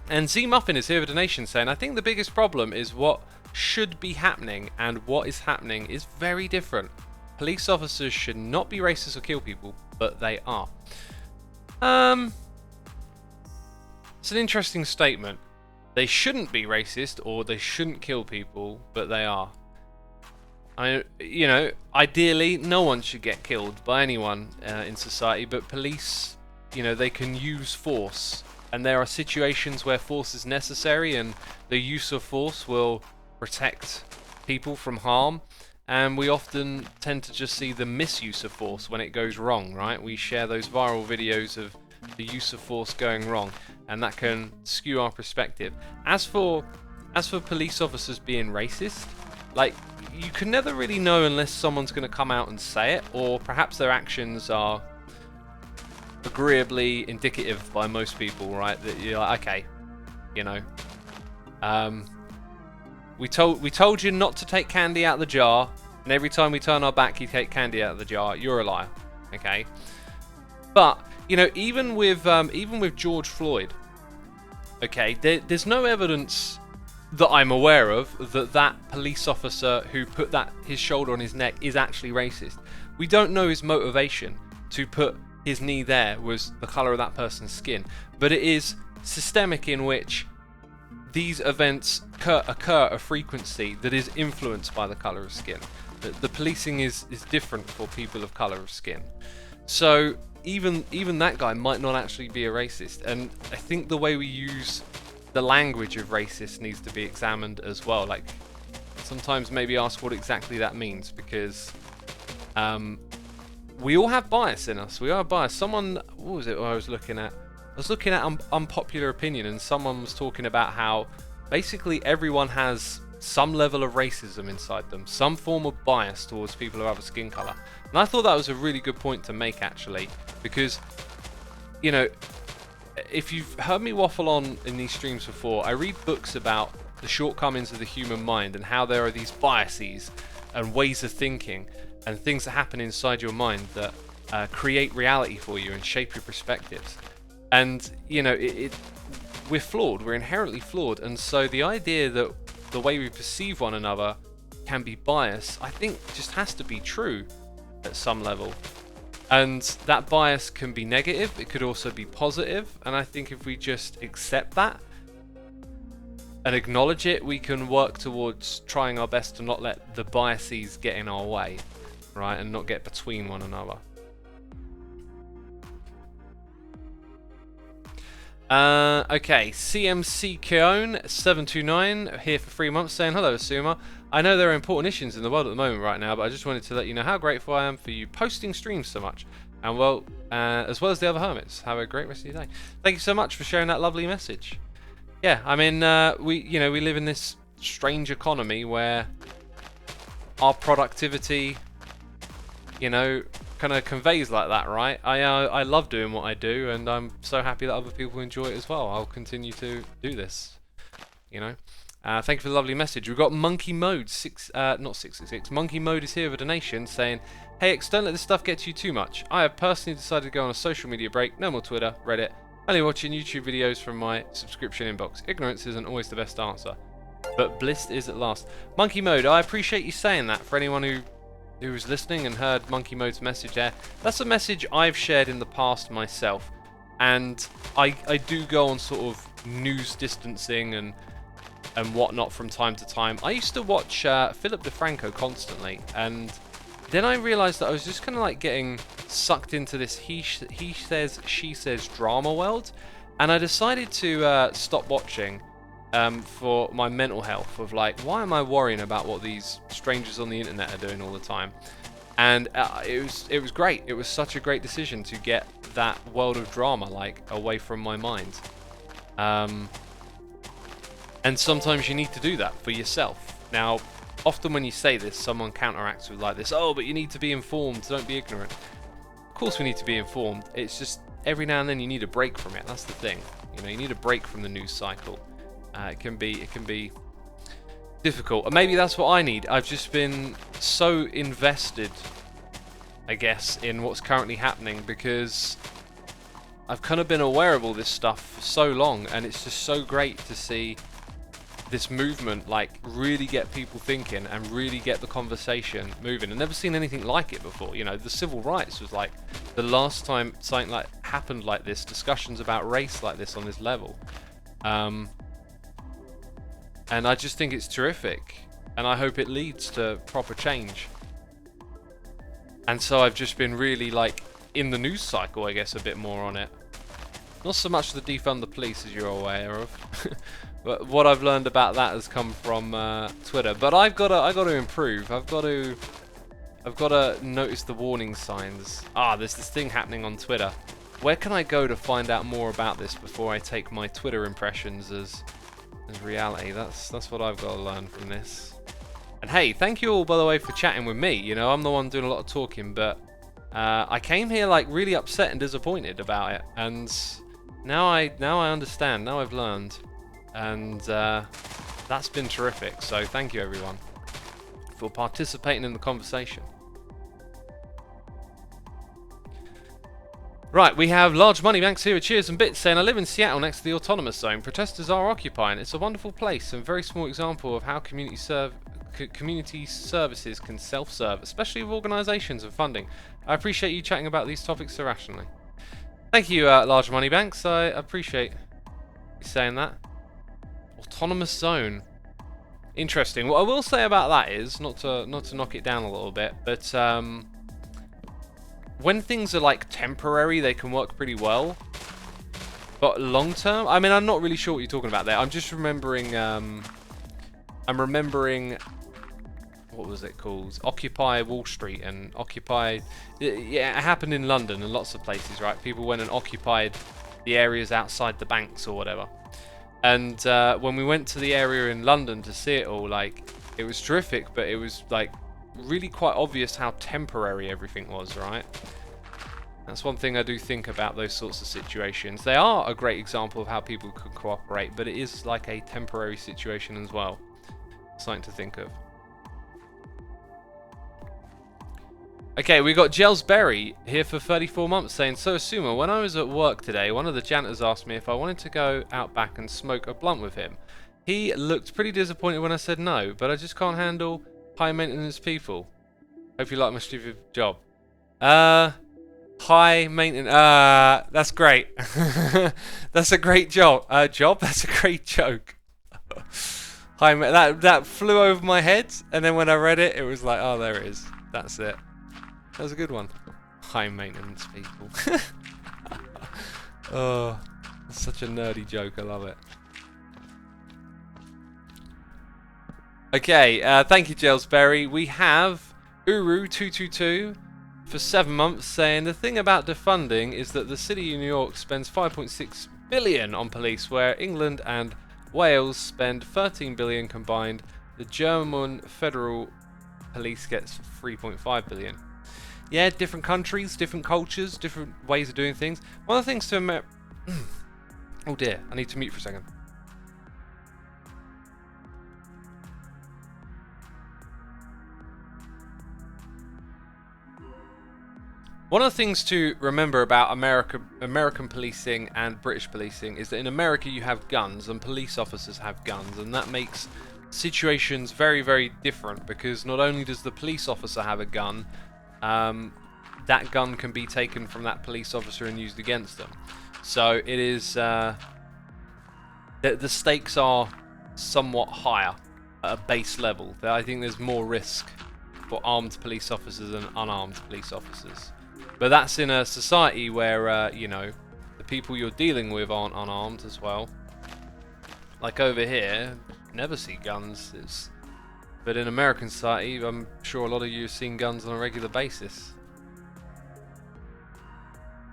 And Z Muffin is here with a donation saying, I think the biggest problem is what should be happening and what is happening is very different. Police officers should not be racist or kill people, but they are. It's an interesting statement. They shouldn't be racist or they shouldn't kill people, but they are. You know, ideally, no one should get killed by anyone in society, but police, you know, they can use force. And there are situations where force is necessary and the use of force will protect people from harm. And we often tend to just see the misuse of force when it goes wrong, right? We share those viral videos of the use of force going wrong, and that can skew our perspective. As for police officers being racist, like, you can never really know unless someone's going to come out and say it, or perhaps their actions are agreeably indicative by most people, right? That you're like, okay, you know, we told you not to take candy out of the jar, and every time we turn our back, you take candy out of the jar. You're a liar, okay? But you know, even with George Floyd, okay, there's no evidence that I'm aware of that police officer who put his shoulder on his neck is actually racist. We don't know his motivation to put his knee there was the colour of that person's skin, but it is systemic in which these events occur a frequency that is influenced by the colour of skin. The policing is different for people of colour of skin. So even that guy might not actually be a racist, and I think the way we use the language of racist needs to be examined as well. Like, sometimes maybe ask what exactly that means, because we all have bias in us. We are biased. What was it I was looking at? I was looking at unpopular opinion, and someone was talking about how basically everyone has some level of racism inside them, some form of bias towards people who have a skin color. And I thought that was a really good point to make, actually, because, you know, if you've heard me waffle on in these streams before, I read books about the shortcomings of the human mind and how there are these biases and ways of thinking and things that happen inside your mind that create reality for you and shape your perspectives. And, you know, we're flawed, we're inherently flawed, and so the idea that the way we perceive one another can be biased, I think just has to be true at some level. And that bias can be negative, it could also be positive, and I think if we just accept that and acknowledge it, we can work towards trying our best to not let the biases get in our way, right, and not get between one another. Okay, CMC Keone 729 here for 3 months saying, hello Asuma, I know there are important issues in the world at the moment right now, but I just wanted to let you know how grateful I am for you posting streams so much, and well, as well as the other hermits. Have a great rest of your day. Thank you so much for sharing that lovely message. Yeah, I mean, we live in this strange economy where our productivity, you know, kind of conveys like that, right? I love doing what I do, and I'm so happy that other people enjoy it as well. I'll continue to do this, you know. Thank you for the lovely message. We've got Monkey Mode, not 666. Monkey Mode is here with a donation saying, hey X, don't let this stuff get to you too much. I have personally decided to go on a social media break. No more Twitter, Reddit, only watching YouTube videos from my subscription inbox. Ignorance isn't always the best answer, but bliss is at last. Monkey Mode, I appreciate you saying that. For anyone who was listening and heard Monkey Mode's message there, that's a message I've shared in the past myself, and I do go on sort of news distancing and whatnot from time to time. I used to watch Philip DeFranco constantly, and then I realised that I was just kind of like getting sucked into this he says, she says drama world, and I decided to stop watching for my mental health of like, why am I worrying about what these strangers on the internet are doing all the time? And it was great. It was such a great decision to get that world of drama like away from my mind. And sometimes you need to do that for yourself. Now, often when you say this, someone counteracts with like this, oh, but you need to be informed, don't be ignorant. Of course we need to be informed. It's just every now and then you need a break from it. That's the thing. You know, you need a break from the news cycle. It can be difficult. And maybe that's what I need. I've just been so invested, I guess, in what's currently happening because I've kind of been aware of all this stuff for so long, and it's just so great to see this movement like really get people thinking and really get the conversation moving. I've never seen anything like it before. You know, the civil rights was like the last time something like happened like this, discussions about race like this on this level. And I just think it's terrific, and I hope it leads to proper change. And so I've just been really like in the news cycle, I guess, a bit more on it. Not so much the defund the police, as you're aware of. But what I've learned about that has come from Twitter. But I got to improve. I've got to notice the warning signs. There's this thing happening on Twitter. Where can I go to find out more about this before I take my Twitter impressions as reality? That's what I've got to learn from this. And hey, thank you all, by the way, for chatting with me. You know, I'm the one doing a lot of talking, but I came here like really upset and disappointed about it, and now I understand. Now I've learned. And that's been terrific, so thank you everyone for participating in the conversation. Right, we have Large Money Banks here with Cheers and Bits saying, I live in Seattle next to the autonomous zone. Protesters are occupying. It's a wonderful place and very small example of how community services can self-serve, especially with organisations and funding. I appreciate you chatting about these topics so rationally. Thank you, Large Money Banks. I appreciate you saying that. Autonomous zone. Interesting. What I will say about that is, not to knock it down a little bit, but when things are like temporary, they can work pretty well. But long term, I mean, I'm not really sure what you're talking about there. I'm just remembering. I'm remembering. What was it called? Occupy Wall Street and Occupy. Yeah, it happened in London and lots of places, right? People went and occupied the areas outside the banks or whatever. And when we went to the area in London to see it all, like, it was terrific, but it was like really quite obvious how temporary everything was, right? That's one thing I do think about those sorts of situations. They are a great example of how people can cooperate, but it is like a temporary situation as well. Something to think of. Okay, we got Gelsberry here for 34 months saying, so Asuma, when I was at work today, one of the janitors asked me if I wanted to go out back and smoke a blunt with him. He looked pretty disappointed when I said no, but I just can't handle high maintenance people. Hope you like my stupid job. High maintenance, that's great. That's a great job. That's a great joke. That flew over my head, and then when I read it, it was like, oh, there it is. That's it. That was a good one. High maintenance people. Oh, that's such a nerdy joke. I love it. Okay, thank you, Gelsberry. We have Uru222 for 7 months saying, the thing about defunding is that the city of New York spends 5.6 billion on police, where England and Wales spend 13 billion combined. The German federal police gets 3.5 billion. Yeah, different countries, different cultures, different ways of doing things. One of the things to oh dear, I need to mute for a second. One of the things to remember about American policing and British policing is that in America you have guns and police officers have guns, and that makes situations very, very different, because not only does the police officer have a gun, that gun can be taken from that police officer and used against them. So it is the stakes are somewhat higher at a base level. I think there's more risk for armed police officers than unarmed police officers. But that's in a society where, you know, the people you're dealing with aren't unarmed as well. Like over here, never see guns. But in American society, I'm sure a lot of you have seen guns on a regular basis.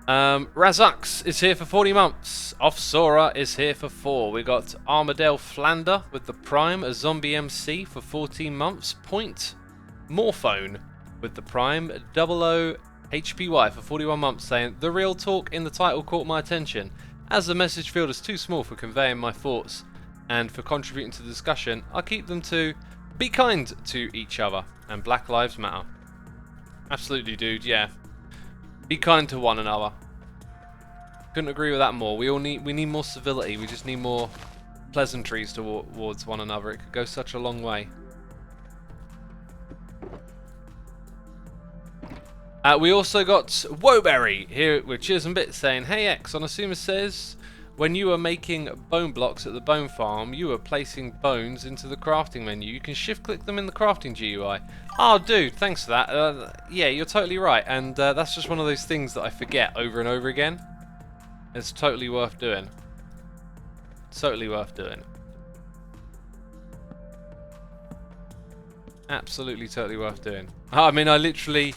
Razux is here for 40 months. Offsora is here for 4. We got Armadale Flander with the Prime, a Zombie MC for 14 months. Point Morphone with the Prime, 00 HPY for 41 months, saying, the real talk in the title caught my attention. As the message field is too small for conveying my thoughts and for contributing to the discussion, I'll keep them to be kind to each other and Black Lives Matter. Absolutely, dude, yeah. Be kind to one another. Couldn't agree with that more. We need more civility. We just need more pleasantries towards one another. It could go such a long way. We also got Woberry here with Cheers and Bits saying, hey X, Onasuma says, when you were making bone blocks at the bone farm, you were placing bones into the crafting menu. You can shift click them in the crafting GUI. Oh dude, thanks for that. Yeah, you're totally right. And that's just one of those things that I forget over and over again. It's totally worth doing. Totally worth doing. Absolutely totally worth doing. I mean, I literally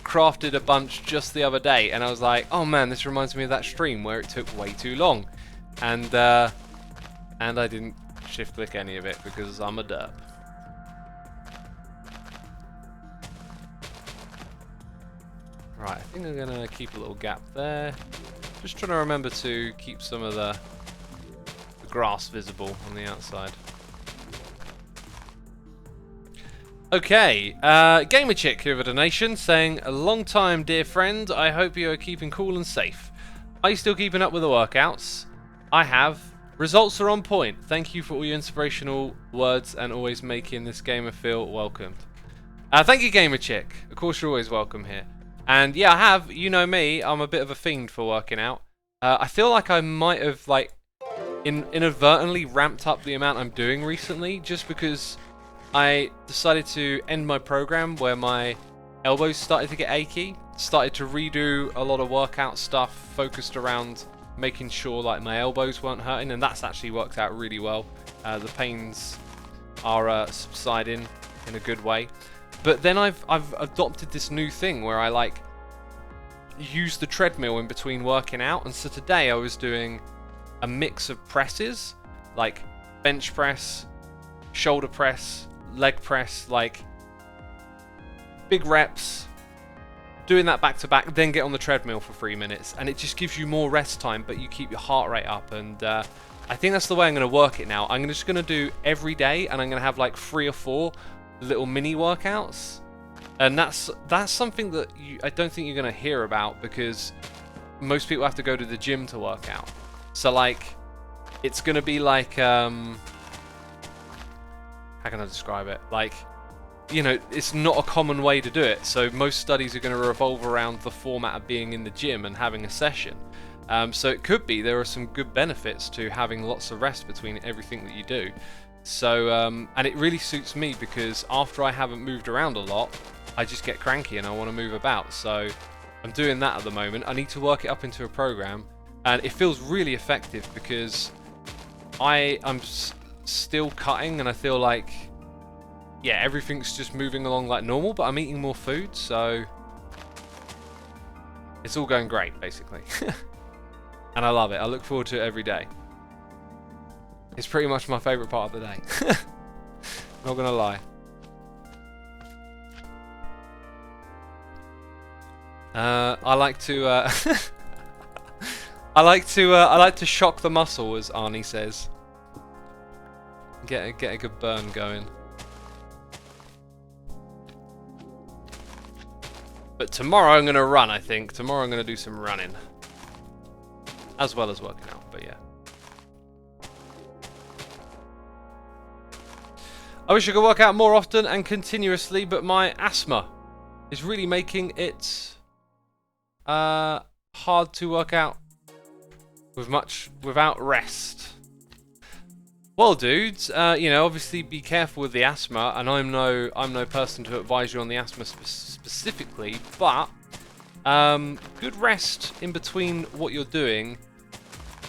crafted a bunch just the other day and I was like, oh man, this reminds me of that stream where it took way too long, and I didn't shift click any of it because I'm a derp. Right, I think I'm gonna keep a little gap there, just trying to remember to keep some of the grass visible on the outside. Okay, Gamer Chick here with a donation saying, a long time dear friend, I hope you are keeping cool and safe. Are you still keeping up with the workouts? I have. Results are on point. Thank you for all your inspirational words and always making this gamer feel welcomed. Thank you, Gamer Chick. Of course you're always welcome here. And yeah, I have, you know me, I'm a bit of a fiend for working out. I feel like I might have like inadvertently ramped up the amount I'm doing recently just because I decided to end my program where my elbows started to get achy, started to redo a lot of workout stuff focused around making sure like my elbows weren't hurting, and that's actually worked out really well. The pains are subsiding in a good way. But then I've adopted this new thing where I like use the treadmill in between working out, and so today I was doing a mix of presses, like bench press, shoulder press, leg press, like big reps, doing that back to back, then get on the treadmill for 3 minutes, and it just gives you more rest time, but you keep your heart rate up. And I think that's the way I'm going to work it now. I'm just going to do every day, and I'm going to have like 3 or 4 little mini workouts, and that's something that I don't think you're going to hear about because most people have to go to the gym to work out. So like, it's going to be like how can I describe it? Like, you know, it's not a common way to do it. So most studies are going to revolve around the format of being in the gym and having a session. So it could be there are some good benefits to having lots of rest between everything that you do. So, and it really suits me because after I haven't moved around a lot, I just get cranky and I want to move about. So I'm doing that at the moment. I need to work it up into a program, and it feels really effective because I'm still cutting, and I feel like, yeah, everything's just moving along like normal, but I'm eating more food, so it's all going great, basically. And I love it. I look forward to it every day. It's pretty much my favourite part of the day. Not gonna lie. I like to I like to shock the muscle, as Arnie says. Get a good burn going. But tomorrow I'm gonna run, I think. Tomorrow I'm gonna do some running. As well as working out, but yeah. I wish I could work out more often and continuously, but my asthma is really making it hard to work out without rest. Well, dudes, you know, obviously be careful with the asthma, and I'm no person to advise you on the asthma specifically, but good rest in between what you're doing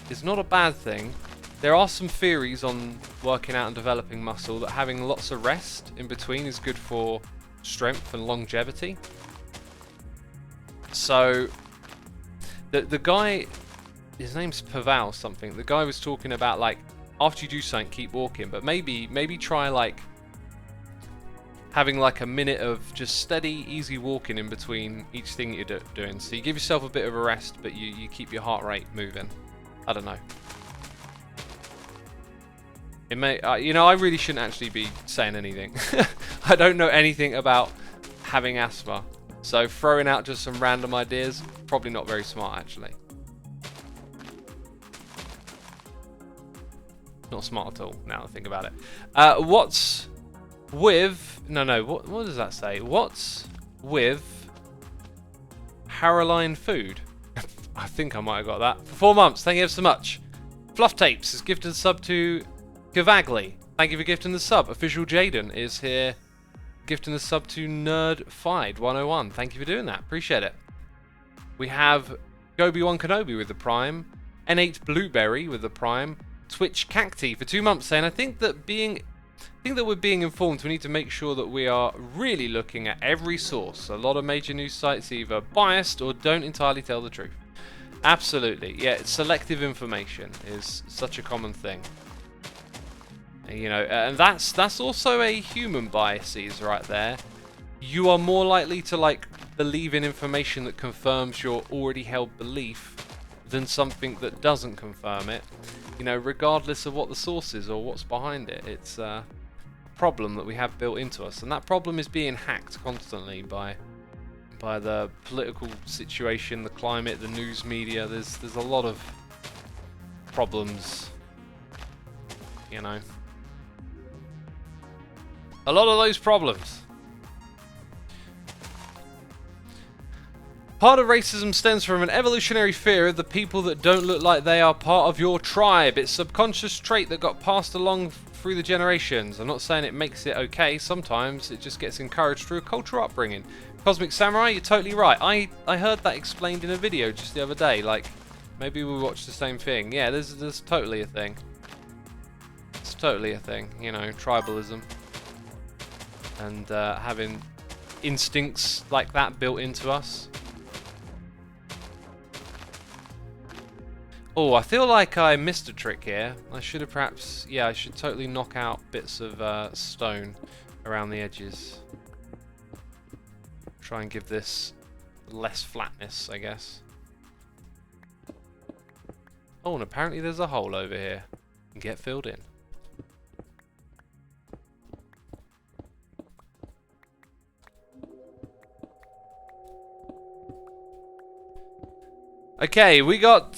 is not a bad thing. there are some theories on working out and developing muscle that having lots of rest in between is good for strength and longevity. So the guy, his name's Paval something, the guy was talking about like after you do something keep walking, but maybe try like having like a minute of just steady easy walking in between each thing you're doing, so you give yourself a bit of a rest but you keep your heart rate moving. I don't know. It may, you know, I really shouldn't actually be saying anything. I don't know anything about having asthma, so throwing out just some random ideas, probably not very smart actually. Not smart at all, now I think about it. What's with... No, what does that say? What's with Haroline Food? I think I might have got that. For 4 months, thank you ever so much. Fluff Tapes is gifted a sub to Gavagli. Thank you for gifting the sub. Official Jaden is here gifting the sub to Nerdfied101. Thank you for doing that. Appreciate it. We have Gobi1 Kenobi with the Prime. N8 Blueberry with the Prime. Twitch Cacti for 2 months saying, I think that we're being informed. We need to make sure that we are really looking at every source. A lot of major news sites either biased or don't entirely tell the truth. Absolutely. Yeah, selective information is such a common thing. You know, and that's also a human biases right there. You are more likely to like believe in information that confirms your already held belief than something that doesn't confirm it. You know, regardless of what the source is or what's behind it. It's a problem that we have built into us, and that problem is being hacked constantly by the political situation, the climate, the news media. There's a lot of problems, you know. A lot of those problems. Part of racism stems from an evolutionary fear of the people that don't look like they are part of your tribe. It's a subconscious trait that got passed along through the generations. I'm not saying it makes it okay. Sometimes it just gets encouraged through a cultural upbringing. Cosmic Samurai, you're totally right. I heard that explained in a video just the other day. Like, maybe we watched the same thing. Yeah, there's totally a thing. It's totally a thing, you know, tribalism. And having instincts like that built into us. Oh, I feel like I missed a trick here. I should have perhaps... Yeah, I should totally knock out bits of stone around the edges. Try and give this less flatness, I guess. Oh, and apparently there's a hole over here. Get filled in. Okay, we got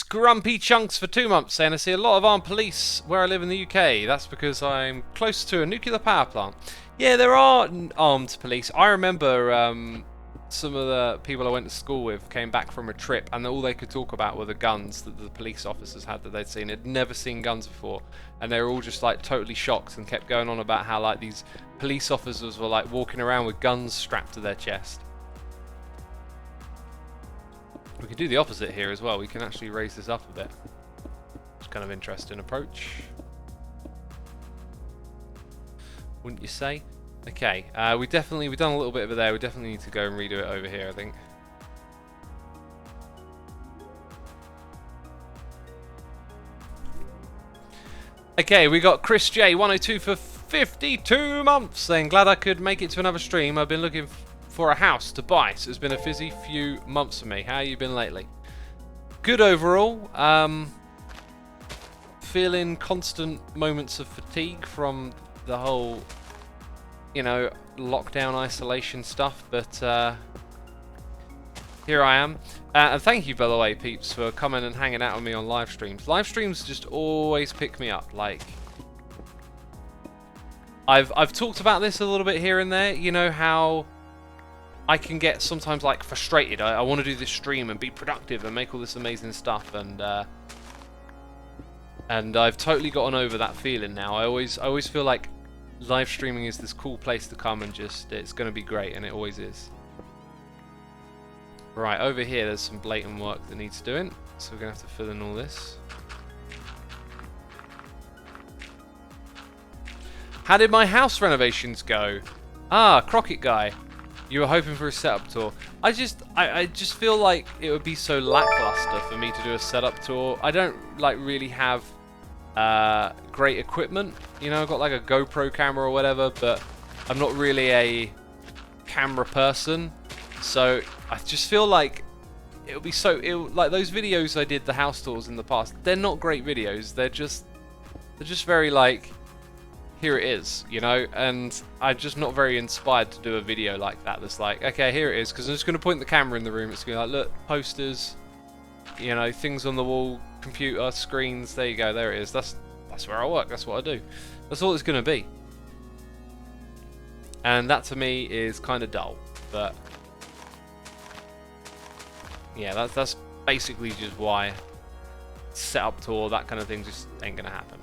Grumpy Chunks for 2 months saying, I see a lot of armed police where I live in the UK. That's because I'm close to a nuclear power plant. Yeah, there are armed police. I remember some of the people I went to school with came back from a trip and all they could talk about were the guns that the police officers had that they'd seen. They'd never seen guns before, and they were all just like totally shocked and kept going on about how like these police officers were like walking around with guns strapped to their chest. We could do the opposite here as well. We can actually raise this up a bit. It's kind of interesting approach, wouldn't you say? Okay, we've done a little bit of it there. We definitely need to go and redo it over here, I think. Okay, we got Chris J 102 for 52 months saying, glad I could make it to another stream. I've been looking for a house to buy, so it's been a busy few months for me. How you been lately? Good overall. Feeling constant moments of fatigue from the whole, you know, lockdown isolation stuff, but here I am. And thank you, by the way, peeps, for coming and hanging out with me on live streams. Live streams just always pick me up. Like, I've talked about this a little bit here and there. You know how I can get sometimes like frustrated. I want to do this stream and be productive and make all this amazing stuff, and I've totally gotten over that feeling now. I always feel like live streaming is this cool place to come and just, it's going to be great, and it always is. Right, over here there's some blatant work that needs doing, so we're going to have to fill in all this. How did my house renovations go? Ah, Crockett guy. You were hoping for a setup tour. I just feel like it would be so lackluster for me to do a setup tour. I don't like really have great equipment. You know, I've got like a GoPro camera or whatever, but I'm not really a camera person. So I just feel like it would be so like those videos I did, the house tours in the past. They're not great videos. They're just very like, here it is, you know, and I'm just not very inspired to do a video like that that's like, okay, here it is, because I'm just going to point the camera in the room. It's going to be like, look, posters, you know, things on the wall, computer, screens, there you go, there it is. That's where I work, that's what I do. That's all it's going to be. And that to me is kind of dull, but yeah, that's basically just why setup tour, that kind of thing just ain't going to happen.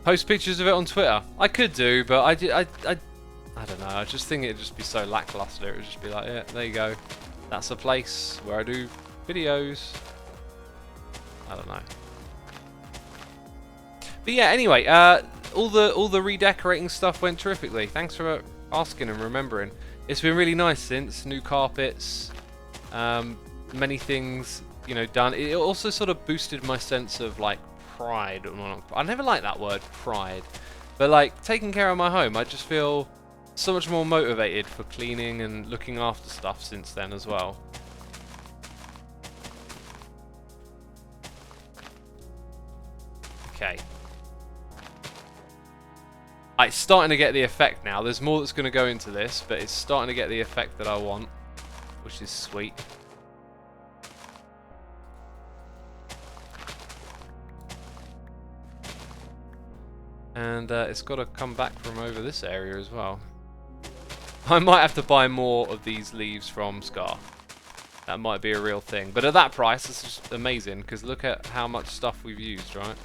Post pictures of it on Twitter. I could do, but I don't know. I just think it'd just be so lackluster. It would just be like, yeah, there you go. That's a place where I do videos. I don't know. But yeah, anyway, all the redecorating stuff went terrifically. Thanks for asking and remembering. It's been really nice since. New carpets, many things, you know, done. It also sort of boosted my sense of like pride. I never liked that word, pride, but like taking care of my home, I just feel so much more motivated for cleaning and looking after stuff since then as well. Okay, it's starting to get the effect now. There's more that's going to go into this, but it's starting to get the effect that I want, which is sweet. And it's got to come back from over this area as well. I might have to buy more of these leaves from Scar. That might be a real thing. But at that price, it's just amazing, because look at how much stuff we've used, right?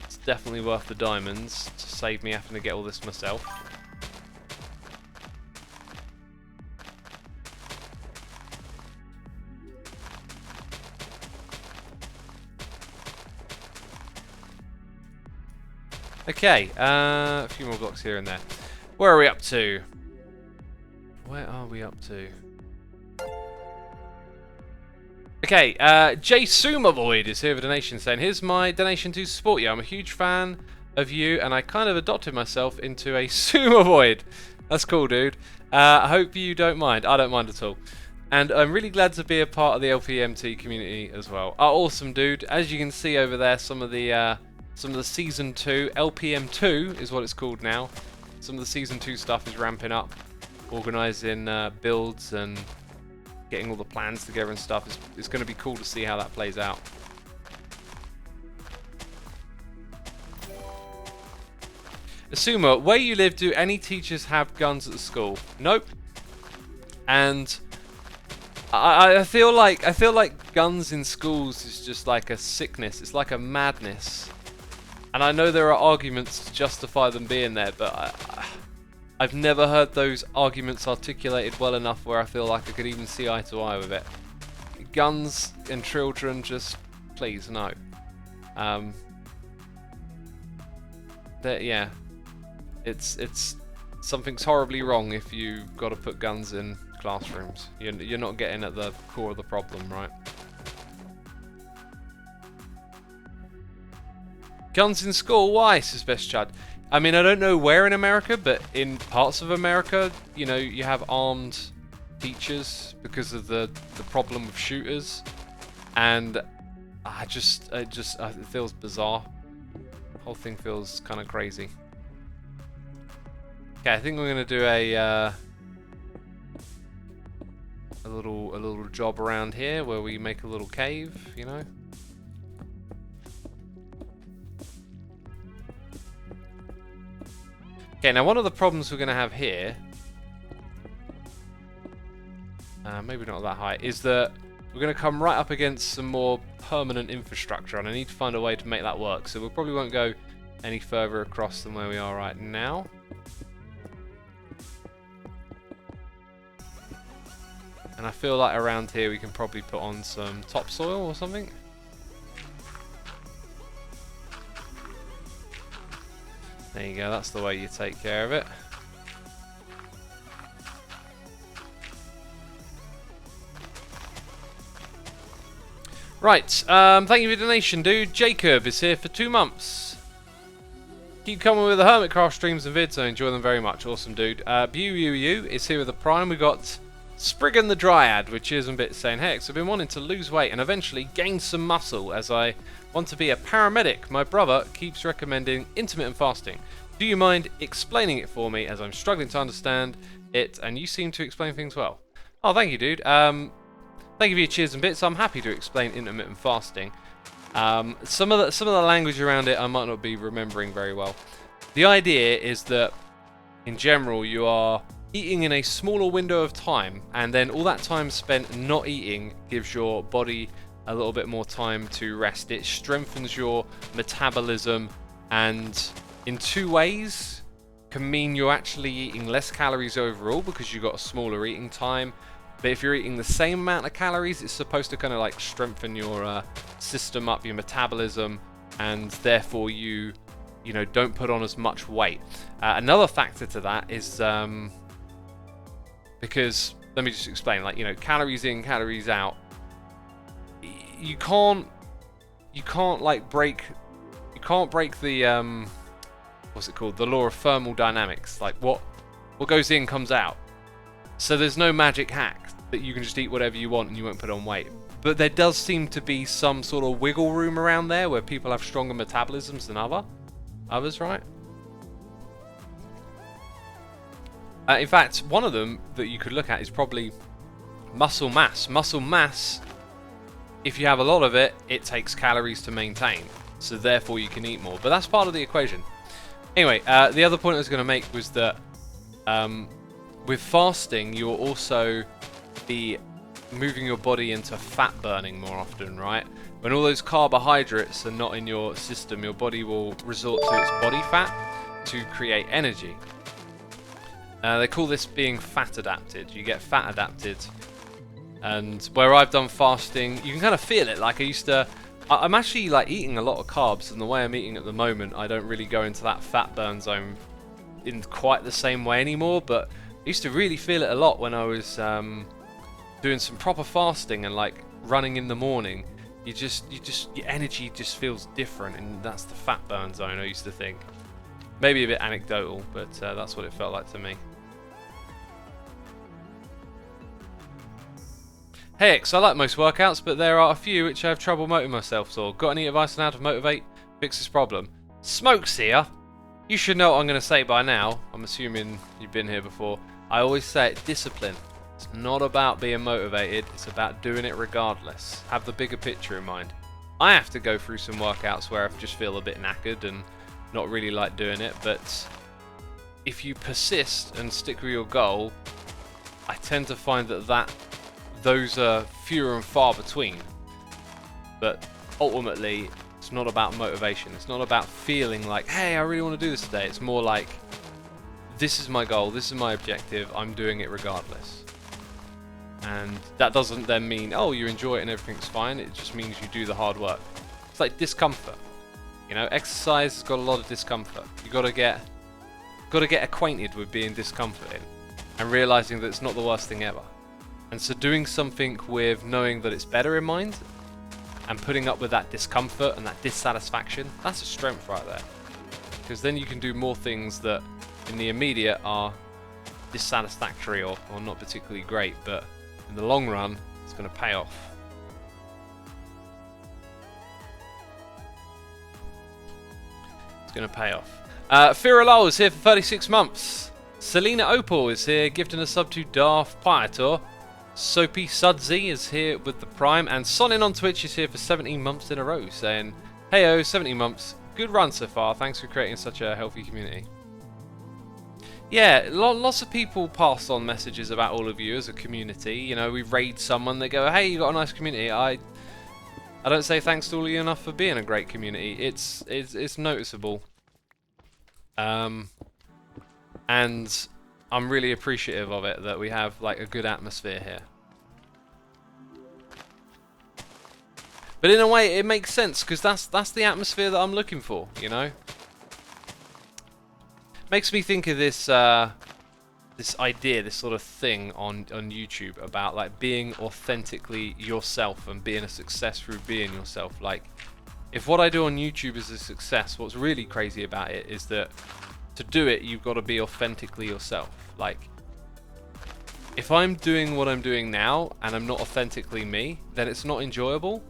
It's definitely worth the diamonds to save me having to get all this myself. Okay, a few more blocks here and there. Where are we up to? Where are we up to? Okay, J Sumavoid is here with a donation saying, here's my donation to support you. I'm a huge fan of you and I kind of adopted myself into a Sumavoid. That's cool, dude. I hope you don't mind. I don't mind at all. And I'm really glad to be a part of the LPMT community as well. Oh, awesome, dude. As you can see over there, some of the Season 2, LPM2 is what it's called now. Some of the Season 2 stuff is ramping up. Organising builds and getting all the plans together and stuff. It's going to be cool to see how that plays out. Asuma, where you live, do any teachers have guns at the school? Nope. And I feel like guns in schools is just like a sickness. It's like a madness. And I know there are arguments to justify them being there, but I've never heard those arguments articulated well enough where I feel like I could even see eye to eye with it. Guns and children, just please, no. Yeah, it's something's horribly wrong if you've got to put guns in classrooms. You're not getting at the core of the problem, right? Guns in school, why? Says Best Chad. I mean, I don't know where in America, but in parts of America, you know, you have armed teachers because of the problem with shooters, and it feels bizarre. The whole thing feels kind of crazy. Okay, I think we're gonna do a little job around here where we make a little cave, you know. Okay, now one of the problems we're going to have here, maybe not that high, is that we're going to come right up against some more permanent infrastructure, and I need to find a way to make that work. So we probably won't go any further across than where we are right now. And I feel like around here we can probably put on some topsoil or something. There you go, that's the way you take care of it. Right, thank you for the donation, dude. Jacob is here for 2 months. Keep coming with the Hermitcraft streams and vids, I enjoy them very much. Awesome, dude. Bu is here with the Prime. We got Spriggan the Dryad, which is a bit saying, Hex, I've been wanting to lose weight and eventually gain some muscle as I want to be a paramedic. My brother keeps recommending intermittent fasting. Do you mind explaining it for me as I'm struggling to understand it and you seem to explain things well? Oh, thank you, dude. Thank you for your cheers and bits. I'm happy to explain intermittent fasting. Some of the language around it I might not be remembering very well. The idea is that in general you are eating in a smaller window of time, and then all that time spent not eating gives your body a little bit more time to rest. It strengthens your metabolism, and in 2 ways can mean you're actually eating less calories overall because you've got a smaller eating time. But if you're eating the same amount of calories, it's supposed to kind of like strengthen your system up, your metabolism, and therefore you know, don't put on as much weight. Another factor to that is because, let me just explain, like, you know, calories in, calories out. You can't like break the what's it called? The law of thermodynamics. Like what goes in comes out. So there's no magic hack that you can just eat whatever you want and you won't put on weight. But there does seem to be some sort of wiggle room around there where people have stronger metabolisms than others, right? In fact, one of them that you could look at is probably muscle mass. Muscle mass, if you have a lot of it, it takes calories to maintain. So therefore you can eat more. But that's part of the equation. Anyway, the other point I was going to make was that with fasting, you'll also be moving your body into fat burning more often, right? When all those carbohydrates are not in your system, your body will resort to its body fat to create energy. They call this being fat adapted. You get fat adapted. And where I've done fasting, you can kind of feel it. Like I'm actually like eating a lot of carbs, and the way I'm eating at the moment, I don't really go into that fat burn zone in quite the same way anymore, but I used to really feel it a lot when I was doing some proper fasting and like running in the morning. Your energy just feels different, and that's the fat burn zone, I used to think. Maybe a bit anecdotal, but that's what it felt like to me. Hey X, I like most workouts, but there are a few which I have trouble motivating myself for. Got any advice on how to motivate, fix this problem? Smokes here. You should know what I'm going to say by now. I'm assuming you've been here before. I always say it, discipline. It's not about being motivated, it's about doing it regardless. Have the bigger picture in mind. I have to go through some workouts where I just feel a bit knackered and not really like doing it, but if you persist and stick with your goal, I tend to find that those are fewer and far between. But ultimately, it's not about motivation. It's not about feeling like, hey, I really want to do this today. It's more like, this is my goal, this is my objective, I'm doing it regardless. And that doesn't then mean, oh, you enjoy it and everything's fine. It just means you do the hard work. It's like discomfort. You know, exercise has got a lot of discomfort. You got to get acquainted with being discomforted and realizing that it's not the worst thing ever. And so doing something with knowing that it's better in mind and putting up with that discomfort and that dissatisfaction, that's a strength right there. Because then you can do more things that in the immediate are dissatisfactory or not particularly great, but in the long run, it's going to pay off. It's going to pay off. Firalol is here for 36 months. Selena Opal is here, gifting a sub to Darth Piator. Soapy Sudsy is here with the Prime, and Sonin on Twitch is here for 17 months in a row, saying, "Heyo, 17 months, good run so far. Thanks for creating such a healthy community." Yeah, lots of people pass on messages about all of you as a community. You know, we raid someone, they go, "Hey, you got a nice community." I don't say thanks to all of you enough for being a great community. It's noticeable. And I'm really appreciative of it, that we have like a good atmosphere here. But in a way, it makes sense, because that's the atmosphere that I'm looking for, you know? Makes me think of this this idea, this sort of thing on YouTube about like being authentically yourself and being a success through being yourself. Like, if what I do on YouTube is a success, what's really crazy about it is that to do it, you've got to be authentically yourself. Like, if I'm doing what I'm doing now and I'm not authentically me, then it's not enjoyable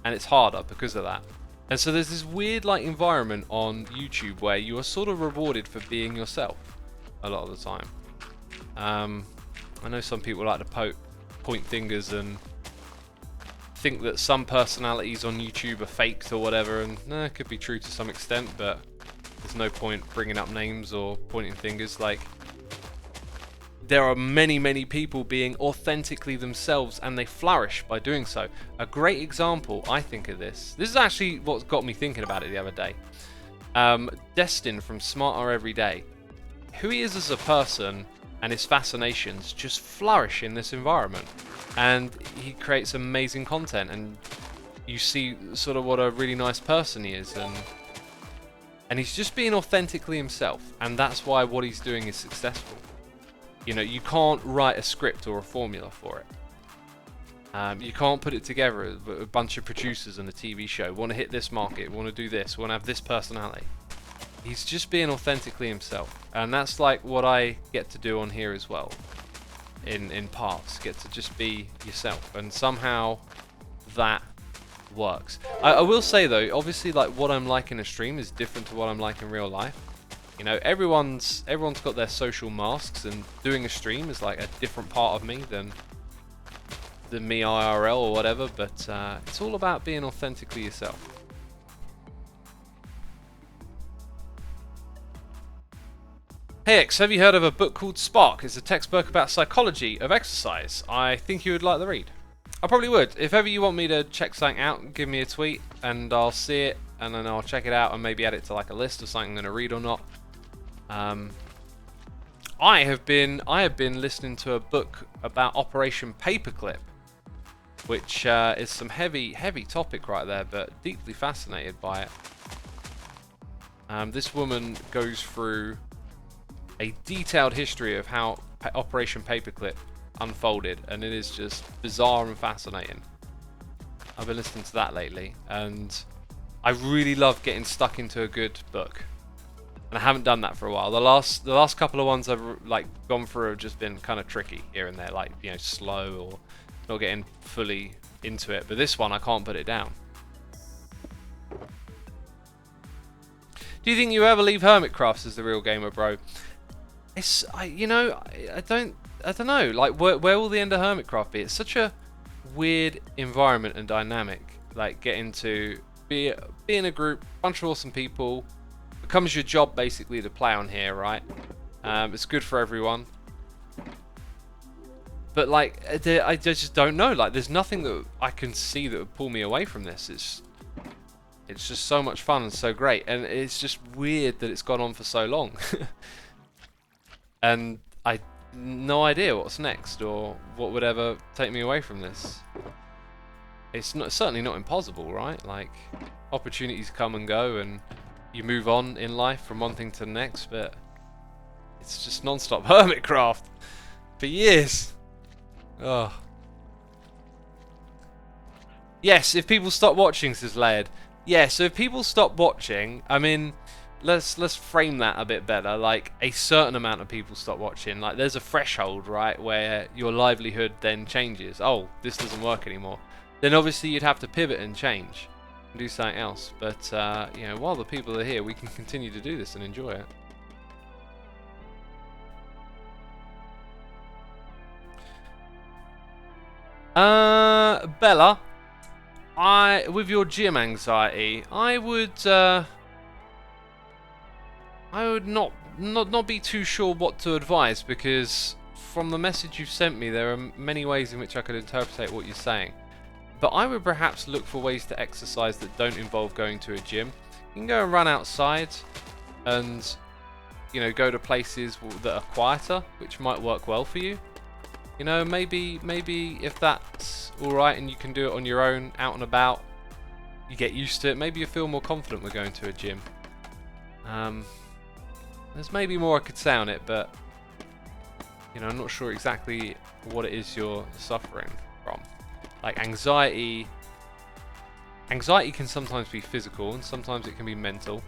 and it's harder because of that. And so there's this weird like environment on YouTube where you are sort of rewarded for being yourself a lot of the time. I know some people like to point fingers and think that some personalities on YouTube are faked or whatever, and it could be true to some extent, but there's no point bringing up names or pointing fingers. Like, there are many people being authentically themselves, and they flourish by doing so. A great example, I think, of this is actually what got me thinking about it the other day. Destin from Smarter Every Day, who he is as a person and his fascinations just flourish in this environment, and he creates amazing content, and you see sort of what a really nice person he is, and he's just being authentically himself, and that's why what he's doing is successful. You know, you can't write a script or a formula for it. You can't put it together with a bunch of producers and a TV show. Want to hit this market, want to do this, want to have this personality. He's just being authentically himself, and that's like what I get to do on here as well. In parts, get to just be yourself, and somehow that works. I will say though, obviously, like what I'm like in a stream is different to what I'm like in real life. You know, everyone's got their social masks, and doing a stream is like a different part of me than me IRL or whatever. But it's all about being authentically yourself. Hey X, have you heard of a book called Spark? It's a textbook about psychology of exercise. I think you would like the read. I probably would. If ever you want me to check something out, give me a tweet and I'll see it, and then I'll check it out and maybe add it to like a list of something I'm going to read or not. I have been listening to a book about Operation Paperclip, which is some heavy topic right there, but deeply fascinated by it. This woman goes through a detailed history of how Operation Paperclip unfolded, and it is just bizarre and fascinating. I've been listening to that lately, and I really love getting stuck into a good book, and I haven't done that for a while. The last couple of ones I've like gone through have just been kind of tricky here and there, like, you know, slow or not getting fully into it. But this one, I can't put it down. Do you think you ever leave Hermitcraft as the real gamer, bro? I don't know. Like, where will the end of Hermitcraft be? It's such a weird environment and dynamic. Like, getting to be in a group, bunch of awesome people. Becomes your job basically to play on here, right? It's good for everyone. But like, I just don't know. Like, there's nothing that I can see that would pull me away from this. It's just so much fun and so great, and it's just weird that it's gone on for so long. And I no idea what's next or what would ever take me away from this. It's certainly not impossible, right? Like, opportunities come and go, and you move on in life from one thing to the next, but it's just non-stop Hermitcraft for years. Oh. Yes, if people stop watching, says Laird. Yeah, so if people stop watching, I mean, let's frame that a bit better. Like, a certain amount of people stop watching. Like, there's a threshold, right, where your livelihood then changes. Oh, this doesn't work anymore. Then obviously you'd have to pivot and change and do something else. But you know, while the people are here, we can continue to do this and enjoy it. Bella, with your gym anxiety, I would not be too sure what to advise, because from the message you've sent me, there are many ways in which I could interpret what you're saying. But I would perhaps look for ways to exercise that don't involve going to a gym. You can go and run outside, and you know, go to places that are quieter, which might work well for you. You know, maybe if that's alright and you can do it on your own, out and about, you get used to it, maybe you feel more confident with going to a gym. There's maybe more I could say on it, but you know, I'm not sure exactly what it is you're suffering from. Like anxiety can sometimes be physical and sometimes it can be mental.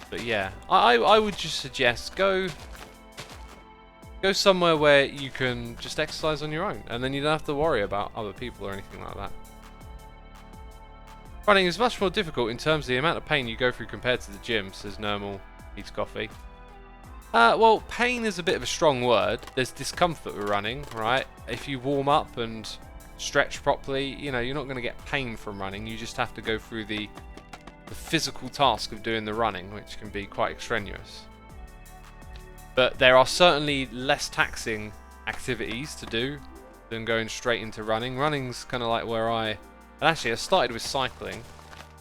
But yeah, I would just suggest go somewhere where you can just exercise on your own, and then you don't have to worry about other people or anything like that. Running is much more difficult in terms of the amount of pain you go through compared to the gym, says Normal Eats Coffee. Well, pain is a bit of a strong word. There's discomfort with running, right? If you warm up and stretch properly, you know, you're not going to get pain from running. You just have to go through the physical task of doing the running, which can be quite extraneous. But there are certainly less taxing activities to do than going straight into running. Running's kind of like where I started with cycling,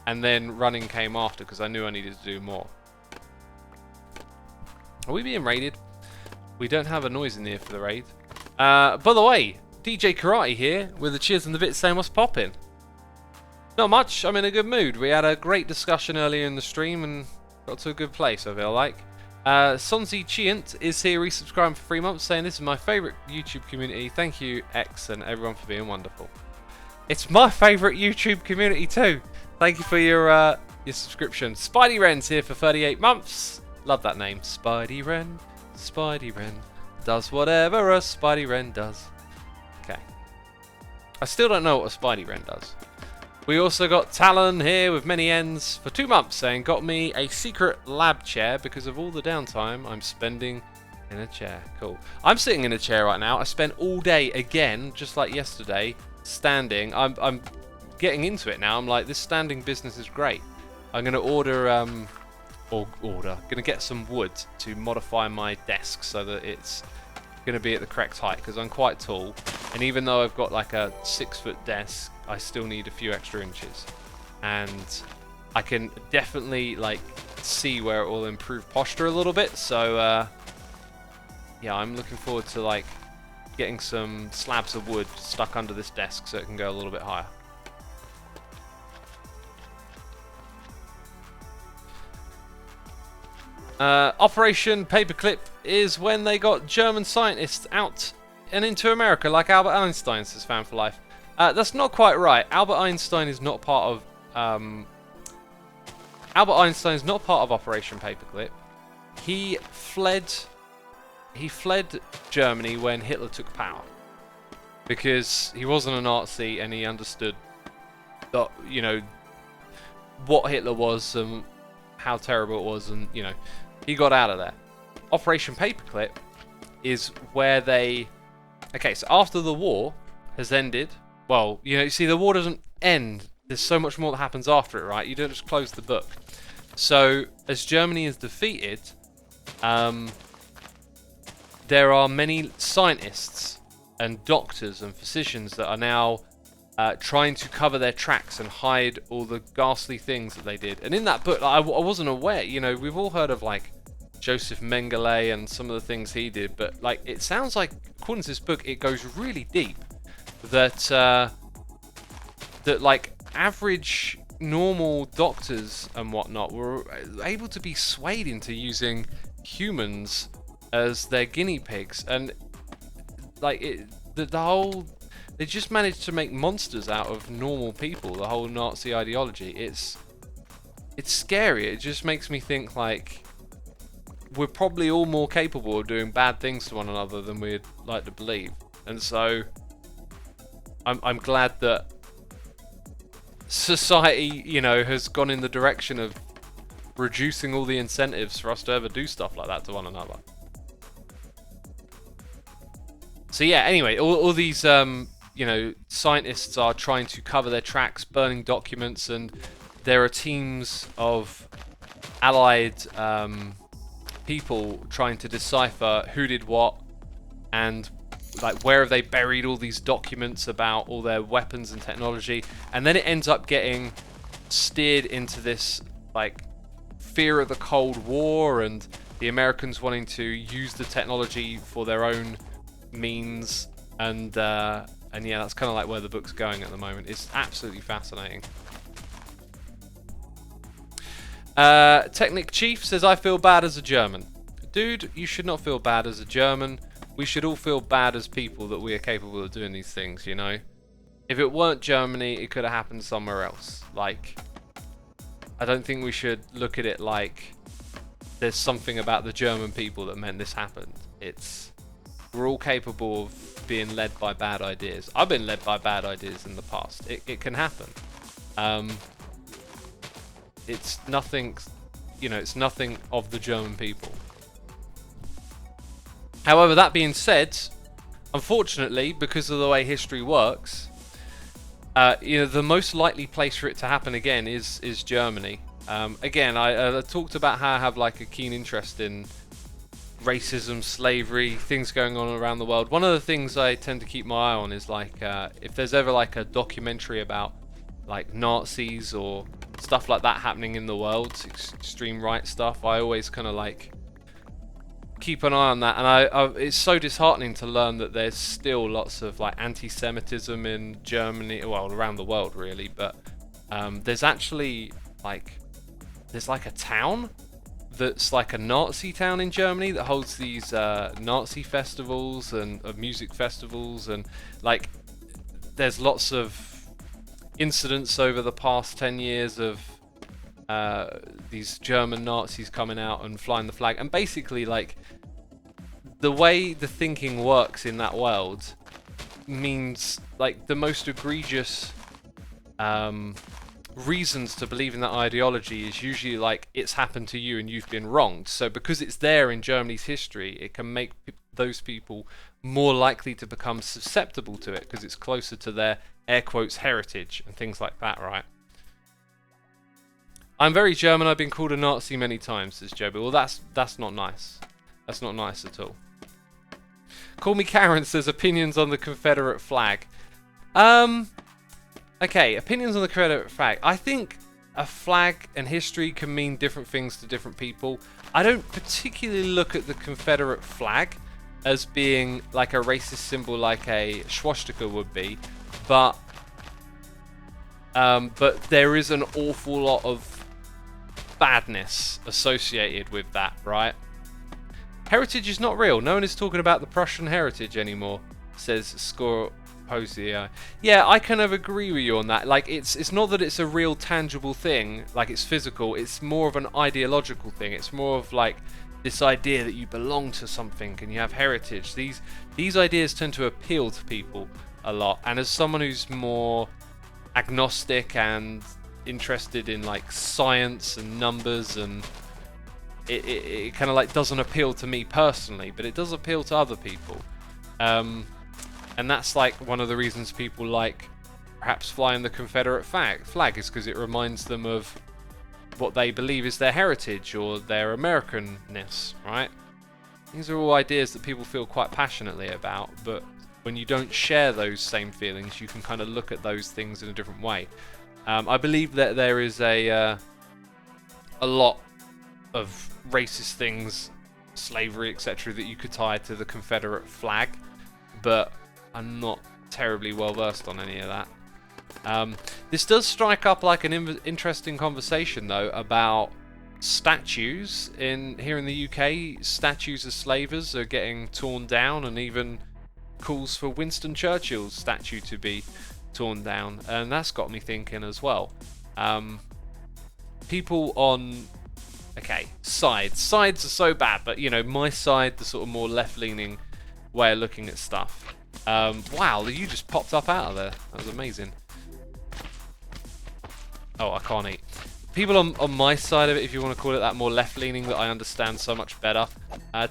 and then running came after because I knew I needed to do more. Are we being raided? We don't have a noise in there for the raid. By the way, DJ Karate here with the cheers and the bits saying what's poppin'. Not much, I'm in a good mood. We had a great discussion earlier in the stream and got to a good place, I feel like. Sonzi Chiant is here resubscribing for 3 months saying this is my favourite YouTube community. Thank you, X, and everyone for being wonderful. It's my favourite YouTube community too. Thank you for your subscription. Spidey Wren's here for 38 months. Love that name. Spidey Wren. Spidey Wren does whatever a Spidey Wren does. Okay. I still don't know what a Spidey Wren does. We also got Talon here with many ends for 2 months saying got me a secret lab chair because of all the downtime I'm spending in a chair. Cool. I'm sitting in a chair right now. I spent all day again, just like yesterday, standing. I'm getting into it now. I'm like, this standing business is great. I'm going to gonna get some wood to modify my desk so that it's gonna be at the correct height because I'm quite tall, and even though I've got like a 6-foot desk, I still need a few extra inches, and I can definitely like see where it will improve posture a little bit. So yeah, I'm looking forward to like getting some slabs of wood stuck under this desk so it can go a little bit higher. Operation Paperclip is when they got German scientists out and into America, like Albert Einstein, says Fan for Life. That's not quite right. Albert Einstein is not part of Operation Paperclip. He fled Germany when Hitler took power because he wasn't a Nazi and he understood that, you know, what Hitler was and how terrible it was, and you know, he got out of there. Operation Paperclip is where they... Okay, so after the war has ended, well, you know, you see, the war doesn't end. There's so much more that happens after it, right? You don't just close the book. So, as Germany is defeated, there are many scientists and doctors and physicians that are now trying to cover their tracks and hide all the ghastly things that they did. And in that book, I wasn't aware, you know, we've all heard of like Joseph Mengele and some of the things he did, but like it sounds like, according to this book, it goes really deep. That like average normal doctors and whatnot were able to be swayed into using humans as their guinea pigs, and like the whole, they just managed to make monsters out of normal people. The whole Nazi ideology, it's scary. It just makes me think like we're probably all more capable of doing bad things to one another than we'd like to believe. And so I'm glad that society, you know, has gone in the direction of reducing all the incentives for us to ever do stuff like that to one another. So yeah, anyway, all these you know, scientists are trying to cover their tracks, burning documents, and there are teams of allied people trying to decipher who did what, and like where have they buried all these documents about all their weapons and technology. And then it ends up getting steered into this like fear of the Cold War and the Americans wanting to use the technology for their own means, and yeah, that's kind of like where the book's going at the moment. It's absolutely fascinating. Technic Chief says, I feel bad as a German. Dude, you should not feel bad as a German. We should all feel bad as people that we are capable of doing these things, you know? If it weren't Germany, it could have happened somewhere else. Like, I don't think we should look at it like there's something about the German people that meant this happened. We're all capable of being led by bad ideas. I've been led by bad ideas in the past. It can happen. It's nothing, you know, it's nothing of the German people. However, that being said, unfortunately, because of the way history works, you know, the most likely place for it to happen again is Germany. Again, I talked about how I have like a keen interest in racism, slavery, things going on around the world. One of the things I tend to keep my eye on is like if there's ever like a documentary about like Nazis or stuff like that happening in the world, extreme right stuff, I always kind of like keep an eye on that. And it's so disheartening to learn that there's still lots of like anti-Semitism in Germany, well, around the world really, but there's actually like a town that's like a Nazi town in Germany that holds these Nazi festivals and music festivals, and like there's lots of incidents over the past 10 years of these German Nazis coming out and flying the flag. And basically, like, the way the thinking works in that world means like the most egregious reasons to believe in that ideology is usually like it's happened to you and you've been wronged. So because it's there in Germany's history, it can make those people more likely to become susceptible to it because it's closer to their air quotes heritage and things like that, right? I'm very German. I've been called a Nazi many times, says Joby. Well, that's not nice. That's not nice at all. Call Me Karen says opinions on the Confederate flag. Okay, opinions on the Confederate flag. I think a flag and history can mean different things to different people. I don't particularly look at the Confederate flag as being like a racist symbol like a swastika would be, but there is an awful lot of badness associated with that, right? Heritage is not real. No one is talking about the Prussian heritage anymore, says Score Hosier. Yeah, I kind of agree with you on that. Like, it's not that it's a real tangible thing, like it's physical. It's more of an ideological thing. It's more of like this idea that you belong to something and you have heritage. These ideas tend to appeal to people a lot. And as someone who's more agnostic and interested in like science and numbers, and it kind of like doesn't appeal to me personally, but it does appeal to other people. And that's like one of the reasons people like perhaps flying the Confederate flag is because it reminds them of what they believe is their heritage or their Americanness, right? These are all ideas that people feel quite passionately about, but when you don't share those same feelings, you can kind of look at those things in a different way. I believe that there is a lot of racist things, slavery, etc., that you could tie to the Confederate flag, but I'm not terribly well versed on any of that. This does strike up like an interesting conversation though about statues here in the UK. Statues of slavers are getting torn down, and even calls for Winston Churchill's statue to be torn down, and that's got me thinking as well. People on sides are so bad, but you know, my side, the sort of more left-leaning way of looking at stuff. Wow, you just popped up out of there. That was amazing. Oh, I can't eat. People on my side of it, if you want to call it that, more left-leaning, that I understand so much better,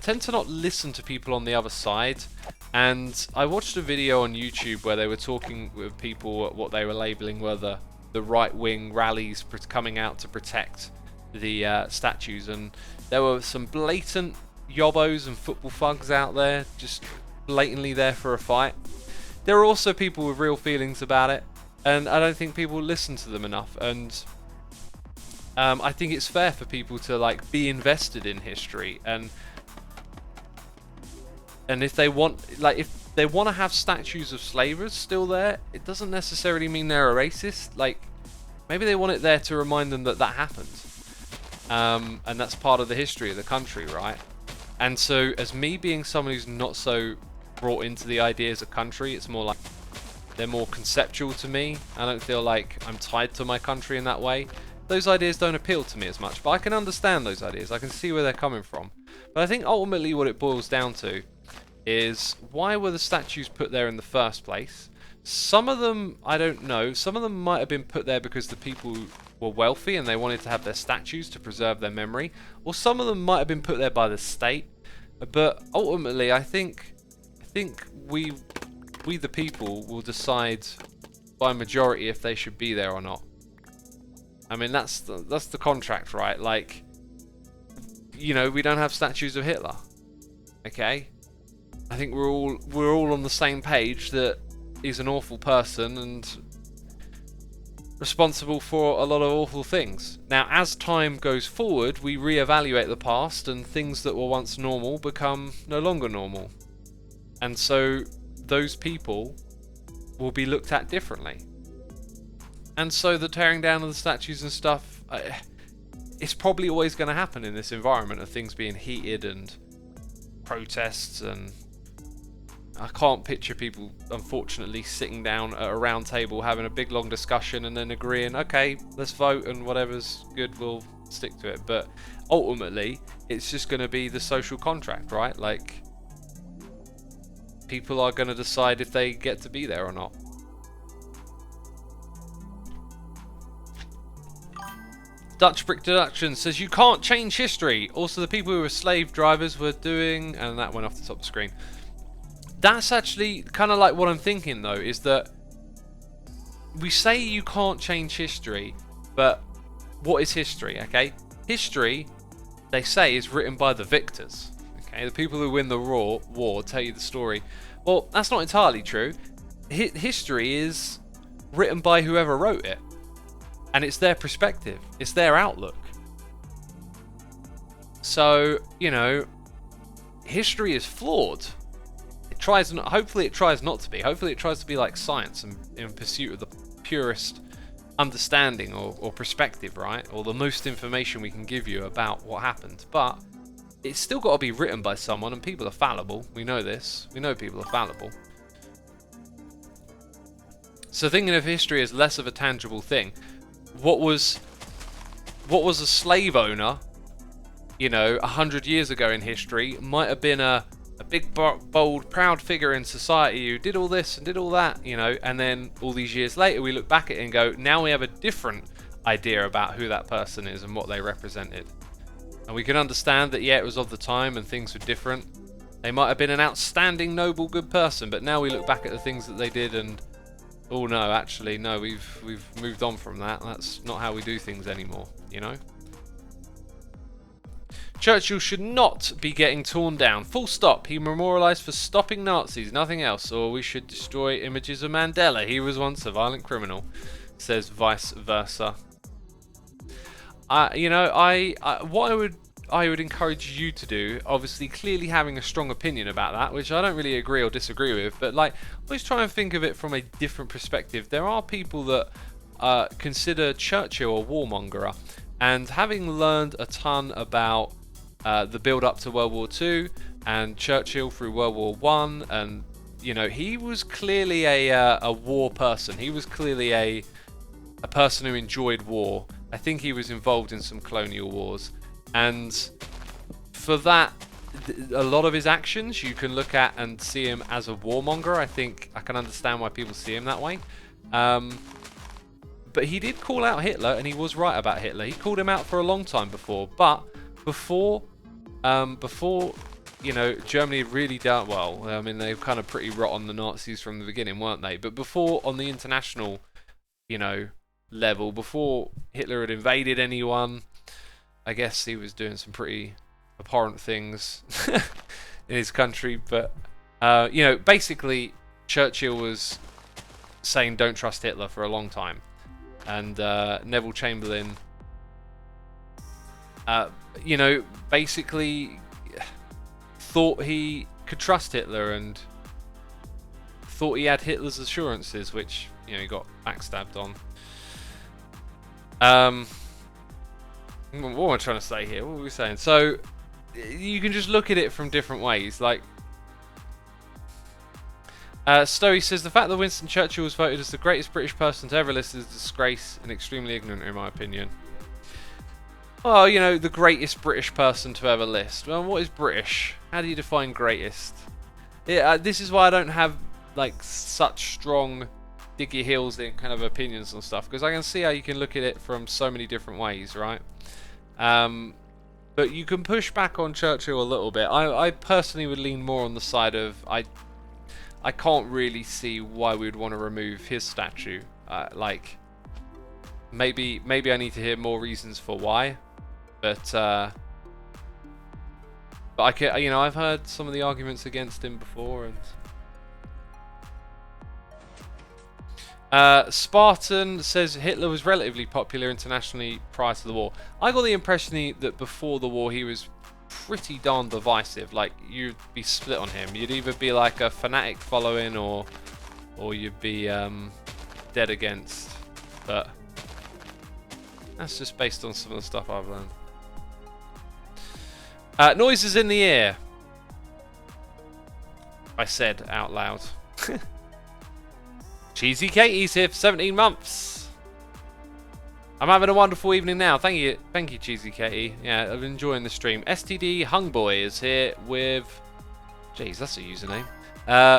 tend to not listen to people on the other side. And I watched a video on YouTube where they were talking with people at what they were labelling were the right-wing rallies coming out to protect the statues, and there were some blatant yobbos and football thugs out there just blatantly there for a fight. There are also people with real feelings about it, and I don't think people listen to them enough. And I think it's fair for people to like be invested in history, and if they want, like, if they want to have statues of slavers still there, it doesn't necessarily mean they're a racist. Like, maybe they want it there to remind them that that happened, and that's part of the history of the country, right? And so, as me being someone who's not so brought into the idea as a country, it's more like they're more conceptual to me. I don't feel like I'm tied to my country in that way. Those ideas don't appeal to me as much, but I can understand those ideas. I can see where they're coming from. But I think ultimately what it boils down to is, why were the statues put there in the first place? Some of them, I don't know. Some of them might have been put there because the people were wealthy and they wanted to have their statues to preserve their memory. Or some of them might have been put there by the state. But ultimately, I think we the people will decide by majority if they should be there or not. I mean, that's the contract, right? Like, you know, we don't have statues of Hitler. Okay? I think we're all on the same page that he's an awful person and responsible for a lot of awful things. Now, as time goes forward, we reevaluate the past, and things that were once normal become no longer normal. And so those people will be looked at differently. And so the tearing down of the statues and stuff, it's probably always going to happen in this environment of things being heated and protests, and I can't picture people, unfortunately, sitting down at a round table having a big long discussion and then agreeing, okay, let's vote, and whatever's good, we'll stick to it. But ultimately, it's just going to be the social contract, right? Like, people are going to decide if they get to be there or not. Dutch Brick Deduction says you can't change history. Also, the people who were slave drivers were doing, and that went off the top of the screen. That's actually kind of like what I'm thinking, though, is that we say you can't change history, but what is history? Okay, history, they say, is written by the victors. Okay, the people who win the war tell you the story. Well, that's not entirely true. History is written by whoever wrote it, and it's their perspective, it's their outlook. So, you know, history is flawed. Hopefully it tries not to be. Hopefully it tries to be like science and in pursuit of the purest understanding or perspective, right? Or the most information we can give you about what happened. But it's still got to be written by someone, and people are fallible. We know this. We know people are fallible. So thinking of history as less of a tangible thing, what was a slave owner, you know, 100 years ago in history, might have been a big, bold, proud figure in society who did all this and did all that, you know, and then all these years later we look back at it and go, now we have a different idea about who that person is and what they represented. And we can understand that, yeah, it was of the time and things were different. They might have been an outstanding, noble, good person, but now we look back at the things that they did and, oh no, actually, no, we've moved on from that. That's not how we do things anymore, you know? Churchill should not be getting torn down. Full stop. He memorialised for stopping Nazis, nothing else. Or we should destroy images of Mandela. He was once a violent criminal, says vice versa. You know, what I would encourage you to do, obviously clearly having a strong opinion about that, which I don't really agree or disagree with, but like, always try and think of it from a different perspective. There are people that consider Churchill a warmonger, and having learned a ton about the build up to World War II and Churchill through World War I, and you know, he was clearly a war person. He was clearly a person who enjoyed war. I think he was involved in some colonial wars, and for that, a lot of his actions you can look at and see him as a warmonger. I think I can understand why people see him that way. But he did call out Hitler, and he was right about Hitler. He called him out for a long time before, but before you know, Germany had really done well. I mean, they were kind of pretty rotten, the Nazis, from the beginning, weren't they? But before, on the international, you know, level, before Hitler had invaded anyone, I guess he was doing some pretty abhorrent things in his country. But you know, basically, Churchill was saying don't trust Hitler for a long time, and Neville Chamberlain you know, basically thought he could trust Hitler and thought he had Hitler's assurances, which, you know, he got backstabbed on. What am I trying to say here? What were we saying? So you can just look at it from different ways. Like, Stowe says the fact that Winston Churchill was voted as the greatest British person to ever list is a disgrace and extremely ignorant, in my opinion. Well, you know, the greatest British person to ever list. Well, what is British? How do you define greatest? Yeah, this is why I don't have like such strong dig your heels in kind of opinions and stuff, because I can see how you can look at it from so many different ways, right? But you can push back on Churchill a little bit. I personally would lean more on the side of I can't really see why we would want to remove his statue. Like, maybe I need to hear more reasons for why, but I can, you know, I've heard some of the arguments against him before. And Spartan says Hitler was relatively popular internationally prior to the war. I got the impression that before the war he was pretty darn divisive. Like, you'd be split on him. You'd either be like a fanatic following, or you'd be dead against. But that's just based on some of the stuff I've learned. Noises in the ear, I said out loud. Cheesy Katie's here for 17 months. I'm having a wonderful evening now. Thank you, Cheesy Katie. Yeah, I'm enjoying the stream. STD Hungboy is here with, jeez, that's a username.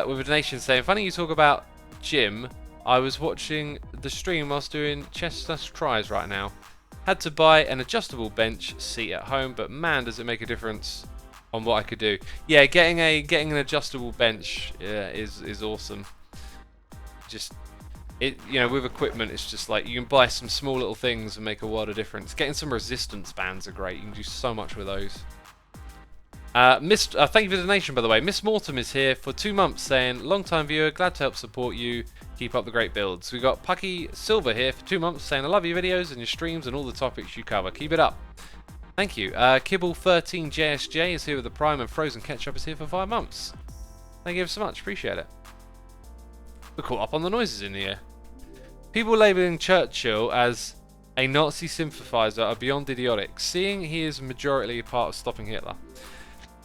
With a donation saying, funny you talk about gym. I was watching the stream whilst doing chest tries right now. Had to buy an adjustable bench seat at home, but man, does it make a difference on what I could do. Yeah, getting an adjustable bench is awesome. Just, it, you know, with equipment, it's just like you can buy some small little things and make a world of difference. Getting some resistance bands are great. You can do so much with those. Thank you for the donation, by the way. Miss Mortem is here for 2 months saying, long time viewer, glad to help support you. Keep up the great builds. We got Pucky Silver here for 2 months saying, I love your videos and your streams and all the topics you cover. Keep it up. Thank you. Kibble13JSJ is here with the Prime, and Frozen Ketchup is here for 5 months. Thank you so much. Appreciate it. We're caught up on the noises in the air. People labelling Churchill as a Nazi sympathiser are beyond idiotic, seeing he is majority part of stopping Hitler.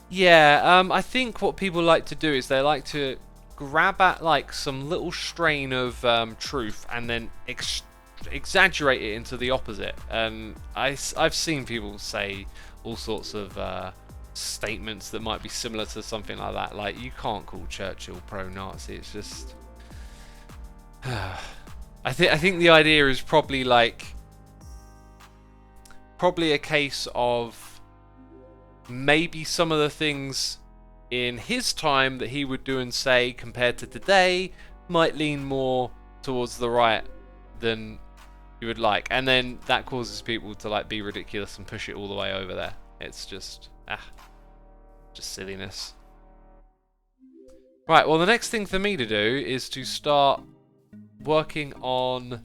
Yeah, I think what people like to do is they like to grab at like some little strain of truth and then exaggerate it into the opposite. I've seen people say all sorts of statements that might be similar to something like that. Like, you can't call Churchill pro-Nazi. It's just I think the idea is probably a case of maybe some of the things in his time that he would do and say compared to today might lean more towards the right than you would like, and then that causes people to like be ridiculous and push it all the way over there. It's just silliness. Right, well, the next thing for me to do is to start working on,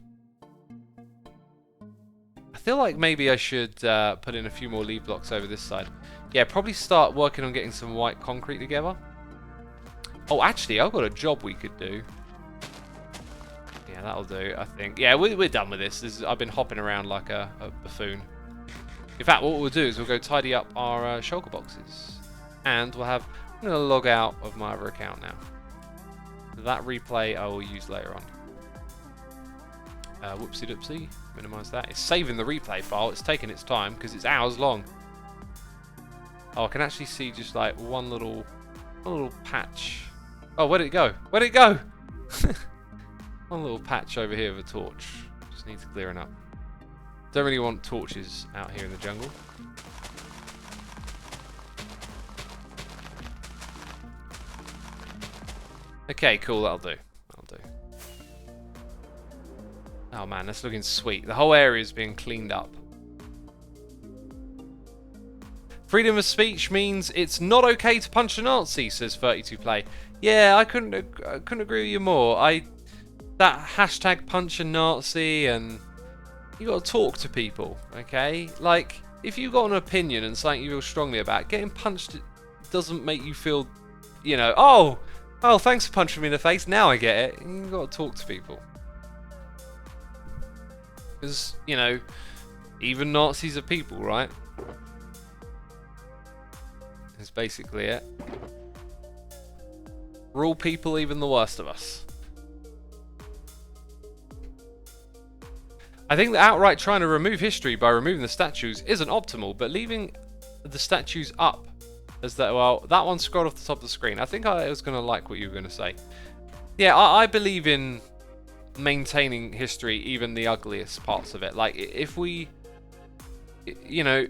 I feel like maybe I should put in a few more lead blocks over this side. Yeah, probably start working on getting some white concrete together. Oh, actually, I've got a job we could do. Yeah, that'll do, I think. Yeah, we're done with this. I've been hopping around like a buffoon. In fact, what we'll do is we'll go tidy up our shulker boxes. And we'll have, I'm going to log out of my other account now. That replay I will use later on. Whoopsie doopsie, minimize that. It's saving the replay file. It's taking its time because it's hours long. Oh, I can actually see just like one little patch. Oh, where did it go? Where did it go? One little patch over here with a torch. Just needs clearing up. Don't really want torches out here in the jungle. Okay, cool. That'll do. That'll do. Oh man, that's looking sweet. The whole area is being cleaned up. Freedom of speech means it's not okay to punch a Nazi, says 32play. Yeah, I couldn't agree with you more. That hashtag punch a Nazi, and you got to talk to people, okay? Like, if you got an opinion and something you feel strongly about, getting punched doesn't make you feel, you know, oh, thanks for punching me in the face. Now I get it. You've got to talk to people. Because, you know, even Nazis are people, right? That's basically it. We're all people, even the worst of us. I think that outright trying to remove history by removing the statues isn't optimal, but leaving the statues up as that, well, that one scrolled off the top of the screen. I think I was going to like what you were going to say. Yeah, I believe in maintaining history, even the ugliest parts of it. Like, if we, you know,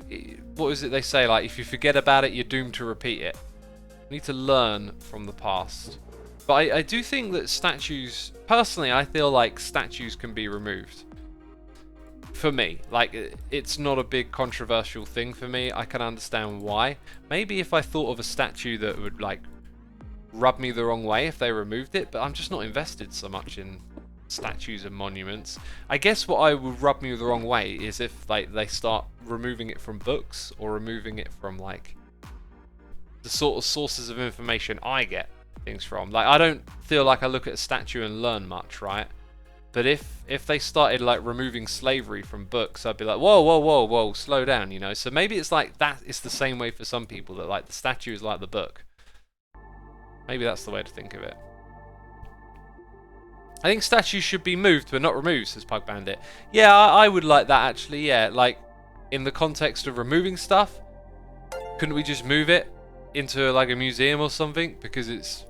what is it they say? Like, if you forget about it, you're doomed to repeat it. We need to learn from the past. But I do think that statues, personally, I feel like statues can be removed. For me, like, it's not a big controversial thing for me. I can understand why. Maybe if I thought of a statue that would, like, rub me the wrong way if they removed it, but I'm just not invested so much in statues and monuments. I guess what I would rub me the wrong way is if, like, they start removing it from books or removing it from, like, the sort of sources of information I get things from. Like, I don't feel like I look at a statue and learn much, right? But if they started, like, removing slavery from books, I'd be like, whoa, slow down, you know? So maybe it's like that. It's the same way for some people, that, like, the statue is like the book. Maybe that's the way to think of it. I think statues should be moved, but not removed, says Pug Bandit. Yeah, I would like that, actually, yeah. Like, in the context of removing stuff, couldn't we just move it into, like, a museum or something? Because it's,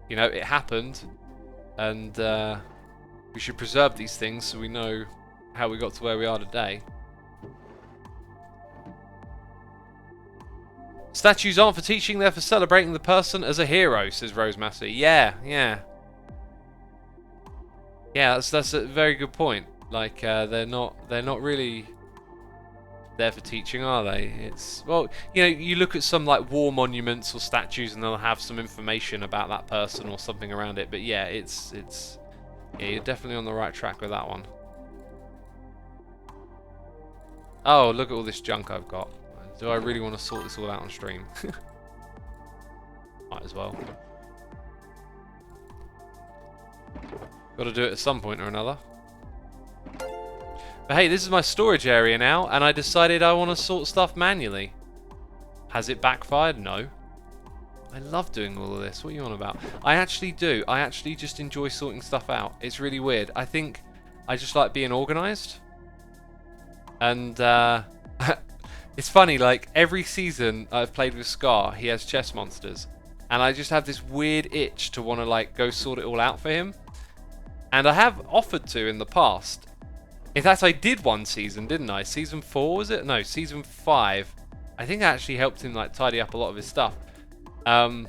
you know, it happened, and we should preserve these things so we know how we got to where we are today. Statues aren't for teaching, they're for celebrating the person as a hero, says Rose Massey. Yeah, that's a very good point. Like, they're not really there for teaching, are they? It's, well, you know, you look at some, like, war monuments or statues and they'll have some information about that person or something around it. But yeah, yeah, you're definitely on the right track with that one. Oh, look at all this junk I've got. Do I really want to sort this all out on stream? Might as well. Got to do it at some point or another. But hey, this is my storage area now, and I decided I want to sort stuff manually. Has it backfired? No. I love doing all of this. What are you on about? I actually do. I actually just enjoy sorting stuff out. It's really weird. I think I just like being organised. And it's funny, like, every season I've played with Scar, he has chest monsters. And I just have this weird itch to want to, like, go sort it all out for him. And I have offered to in the past. In fact, I did one season, didn't I? Season 4, was it? No, season 5. I think I actually helped him, like, tidy up a lot of his stuff. But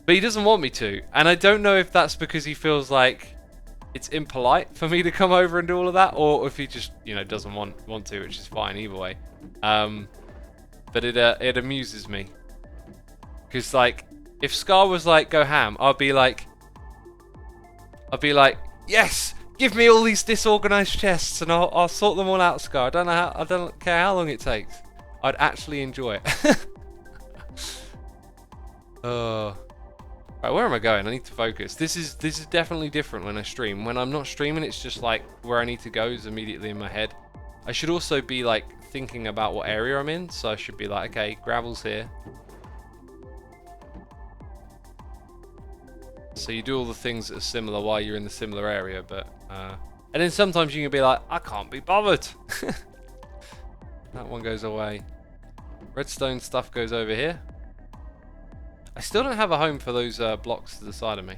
he doesn't want me to, and I don't know if that's because he feels like it's impolite for me to come over and do all of that, or if he just, you know, doesn't want to, which is fine either way. But it amuses me, because, like, if Scar was like, go ham, I'd be like, yes, give me all these disorganized chests and I'll sort them all out, Scar. I don't care how long it takes. I'd actually enjoy it. Right, where am I going? I need to focus. This is definitely different when I stream. When I'm not streaming, it's just like where I need to go is immediately in my head. I should also be, like, thinking about what area I'm in. So I should be like, okay, gravel's here. So you do all the things that are similar while you're in the similar area, but and then sometimes you can be like, I can't be bothered. That one goes away. Redstone stuff goes over here. I still don't have a home for those blocks to the side of me.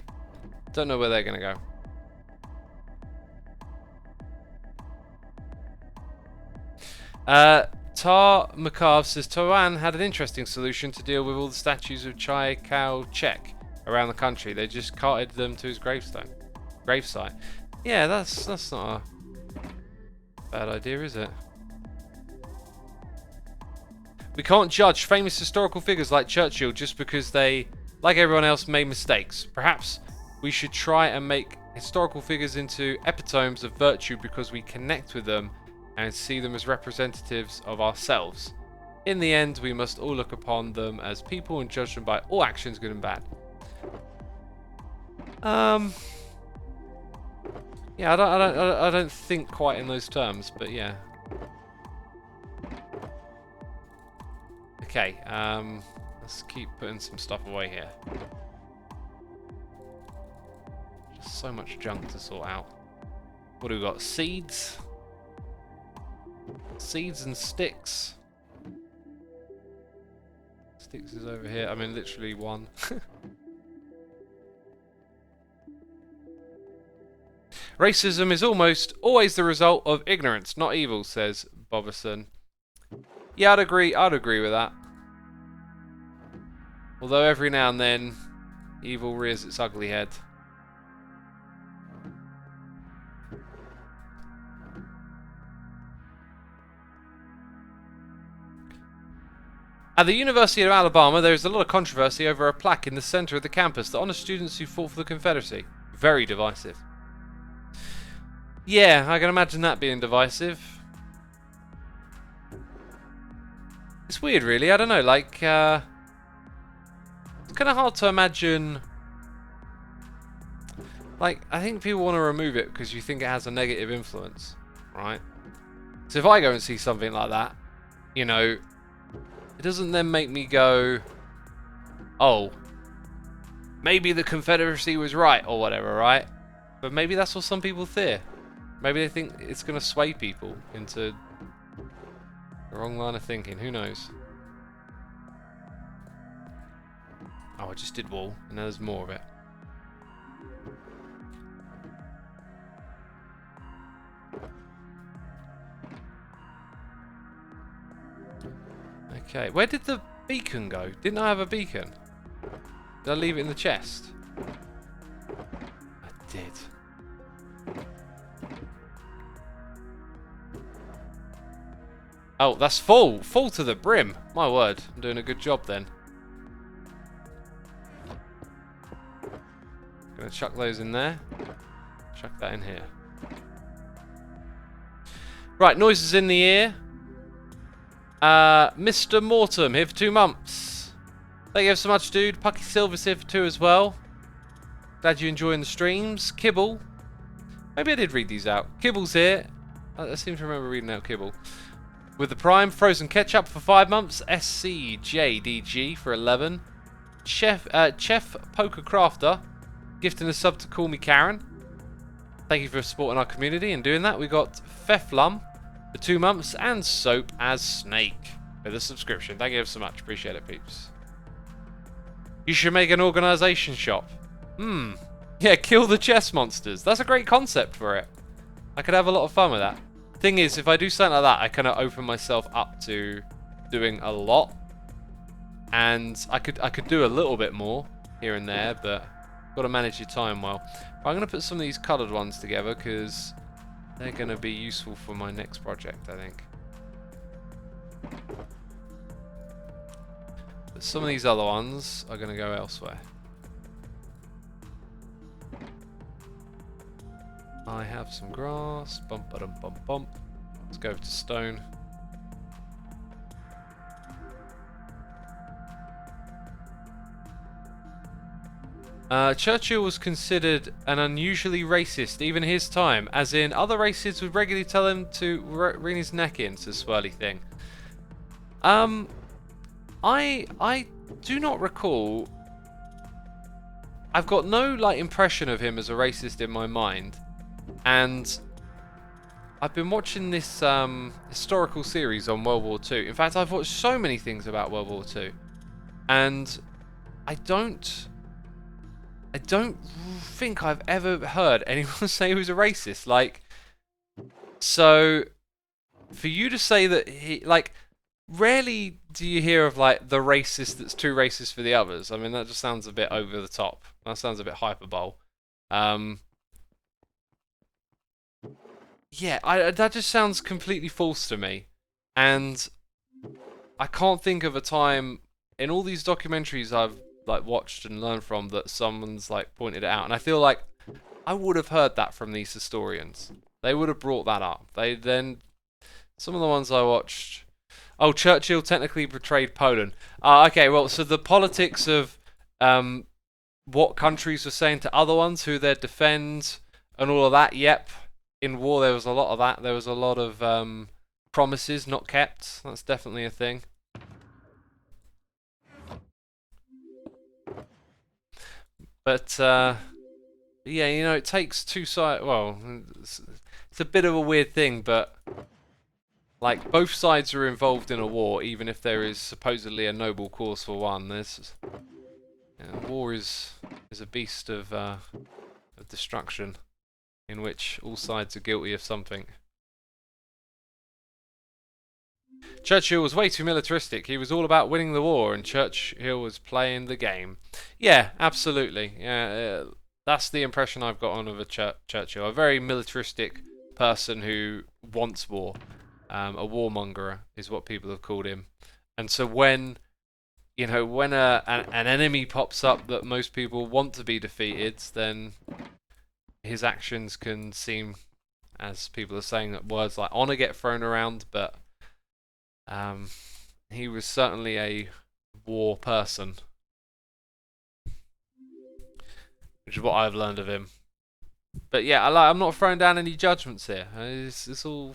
Don't know where they're going to go. Tar Macabre says, Toan had an interesting solution to deal with all the statues of Chai Kao Chek around the country. They just carted them to his gravesite. Yeah, that's not a bad idea, is it? We can't judge famous historical figures like Churchill just because they, like everyone else, made mistakes. Perhaps we should try and make historical figures into epitomes of virtue because we connect with them and see them as representatives of ourselves. In the end, we must all look upon them as people and judge them by all actions, good and bad. Yeah, I don't think quite in those terms, but yeah. Okay, let's keep putting some stuff away here. Just so much junk to sort out. What do we got? Seeds? Seeds and sticks. Sticks is over here. I mean, literally one. Racism is almost always the result of ignorance, not evil, says Boberson. Yeah, I'd agree with that. Although every now and then, evil rears its ugly head. At the University of Alabama, there is a lot of controversy over a plaque in the center of the campus that honors students who fought for the Confederacy. Very divisive. Yeah, I can imagine that being divisive. It's weird, really. I don't know, like, it's kind of hard to imagine. Like, I think people want to remove it because you think it has a negative influence, right? So if I go and see something like that, you know, it doesn't then make me go, oh, maybe the Confederacy was right or whatever, right? But maybe that's what some people fear. Maybe they think it's going to sway people into the wrong line of thinking. Who knows? Oh, I just did wall, and there's more of it. Okay, where did the beacon go? Didn't I have a beacon? Did I leave it in the chest? I did. Oh, that's full! Full to the brim! My word, I'm doing a good job then. Gonna chuck those in there. Chuck that in here. Right, noises in the ear. Mr. Mortem here for 2 months. Thank you so much, dude. Pucky Silver's here for 2 as well. Glad you're enjoying the streams. Kibble. Maybe I did read these out. Kibble's here. I seem to remember reading out Kibble. With the Prime, Frozen Ketchup for 5 months. SCJDG for 11. Chef Poker Crafter gifting a sub to Call Me Karen. Thank you for supporting our community and doing that. We got Feflum for 2 months and Soap as Snake with a subscription. Thank you ever so much. Appreciate it, peeps. You should make an organisation shop. Yeah, kill the chess monsters. That's a great concept for it. I could have a lot of fun with that. Thing is, if I do something like that, I kind of open myself up to doing a lot, and I could do a little bit more here and there, but got to manage your time well. But I'm going to put some of these coloured ones together because they're going to be useful for my next project, I think. But some of these other ones are going to go elsewhere. I have some grass. Bump, ba-dum, bump, bump. Let's go over to stone. Churchill was considered an unusually racist, even his time, as in other races would regularly tell him to ring his neck in, says Swirly Thing. I do not recall. I've got no like impression of him as a racist in my mind, and I've been watching this historical series on World War II. In fact, I've watched so many things about World War II, and I don't think I've ever heard anyone say he was a racist. Like, so for you to say that he, like, rarely do you hear of like the racist that's too racist for the others. I mean, that just sounds a bit over the top. That sounds a bit hyperbole. Yeah, that just sounds completely false to me, and I can't think of a time in all these documentaries I've like watched and learned from that someone's like pointed it out. And I feel like I would have heard that from these historians. They would have brought that up. They then Some of the ones I watched. Oh, Churchill technically betrayed Poland. Okay, well, so the politics of what countries were saying to other ones, who they'd defend, and all of that. Yep, in war there was a lot of that. There was a lot of promises not kept. That's definitely a thing. But yeah, you know, it takes two sides. Well, it's a bit of a weird thing, but like both sides are involved in a war, even if there is supposedly a noble cause for one. There's war is a beast of destruction, in which all sides are guilty of something. Churchill was way too militaristic. He was all about winning the war, and Churchill was playing the game. Yeah, absolutely. Yeah, that's the impression I've got on of a Churchill. A very militaristic person who wants war. A warmonger is what people have called him. And so when, you know, when an enemy pops up that most people want to be defeated, then his actions can seem, as people are saying, that words like honor get thrown around, but he was certainly a war person, which is what I've learned of him. But yeah, I'm not throwing down any judgments here. It's all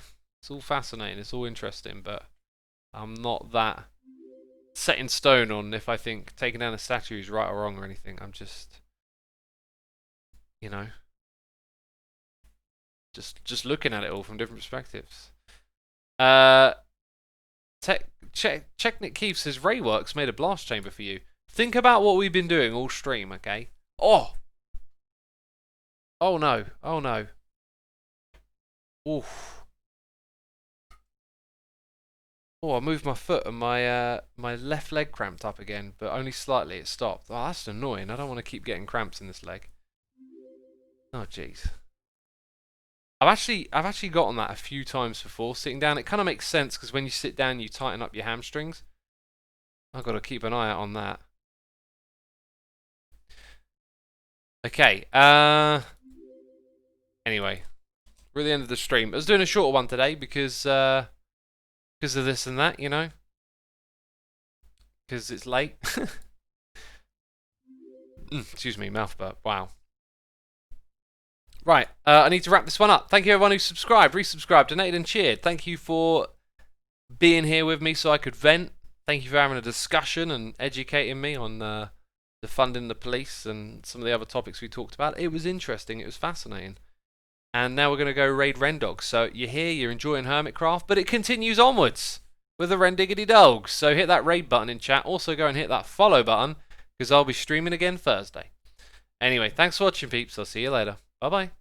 fascinating. It's all interesting, but I'm not that set in stone on if I think taking down a statue is right or wrong or anything. I'm just, you know, just looking at it all from different perspectives. Checknik Keith says Rayworks made a blast chamber for you. Think about what we've been doing all stream, okay? Oh no. Oh no. Oof. Oh, I moved my foot and my my left leg cramped up again, but only slightly. It stopped. Oh, that's annoying. I don't want to keep getting cramps in this leg. Oh jeez. I've actually gotten that a few times before sitting down. It kind of makes sense because when you sit down, you tighten up your hamstrings. I've got to keep an eye out on that. Okay. Anyway, we're at the end of the stream. I was doing a shorter one today because of this and that, you know. Because it's late. Excuse me, mouth burp. Wow. Right, I need to wrap this one up. Thank you everyone who subscribed, resubscribed, donated and cheered. Thank you for being here with me so I could vent. Thank you for having a discussion and educating me on defunding the police and some of the other topics we talked about. It was interesting, it was fascinating. And now we're going to go raid Rendogs. So you're here, you're enjoying Hermitcraft, but it continues onwards with the Rendiggity Dogs. So hit that raid button in chat. Also go and hit that follow button because I'll be streaming again Thursday. Anyway, thanks for watching peeps. I'll see you later. Bye-bye.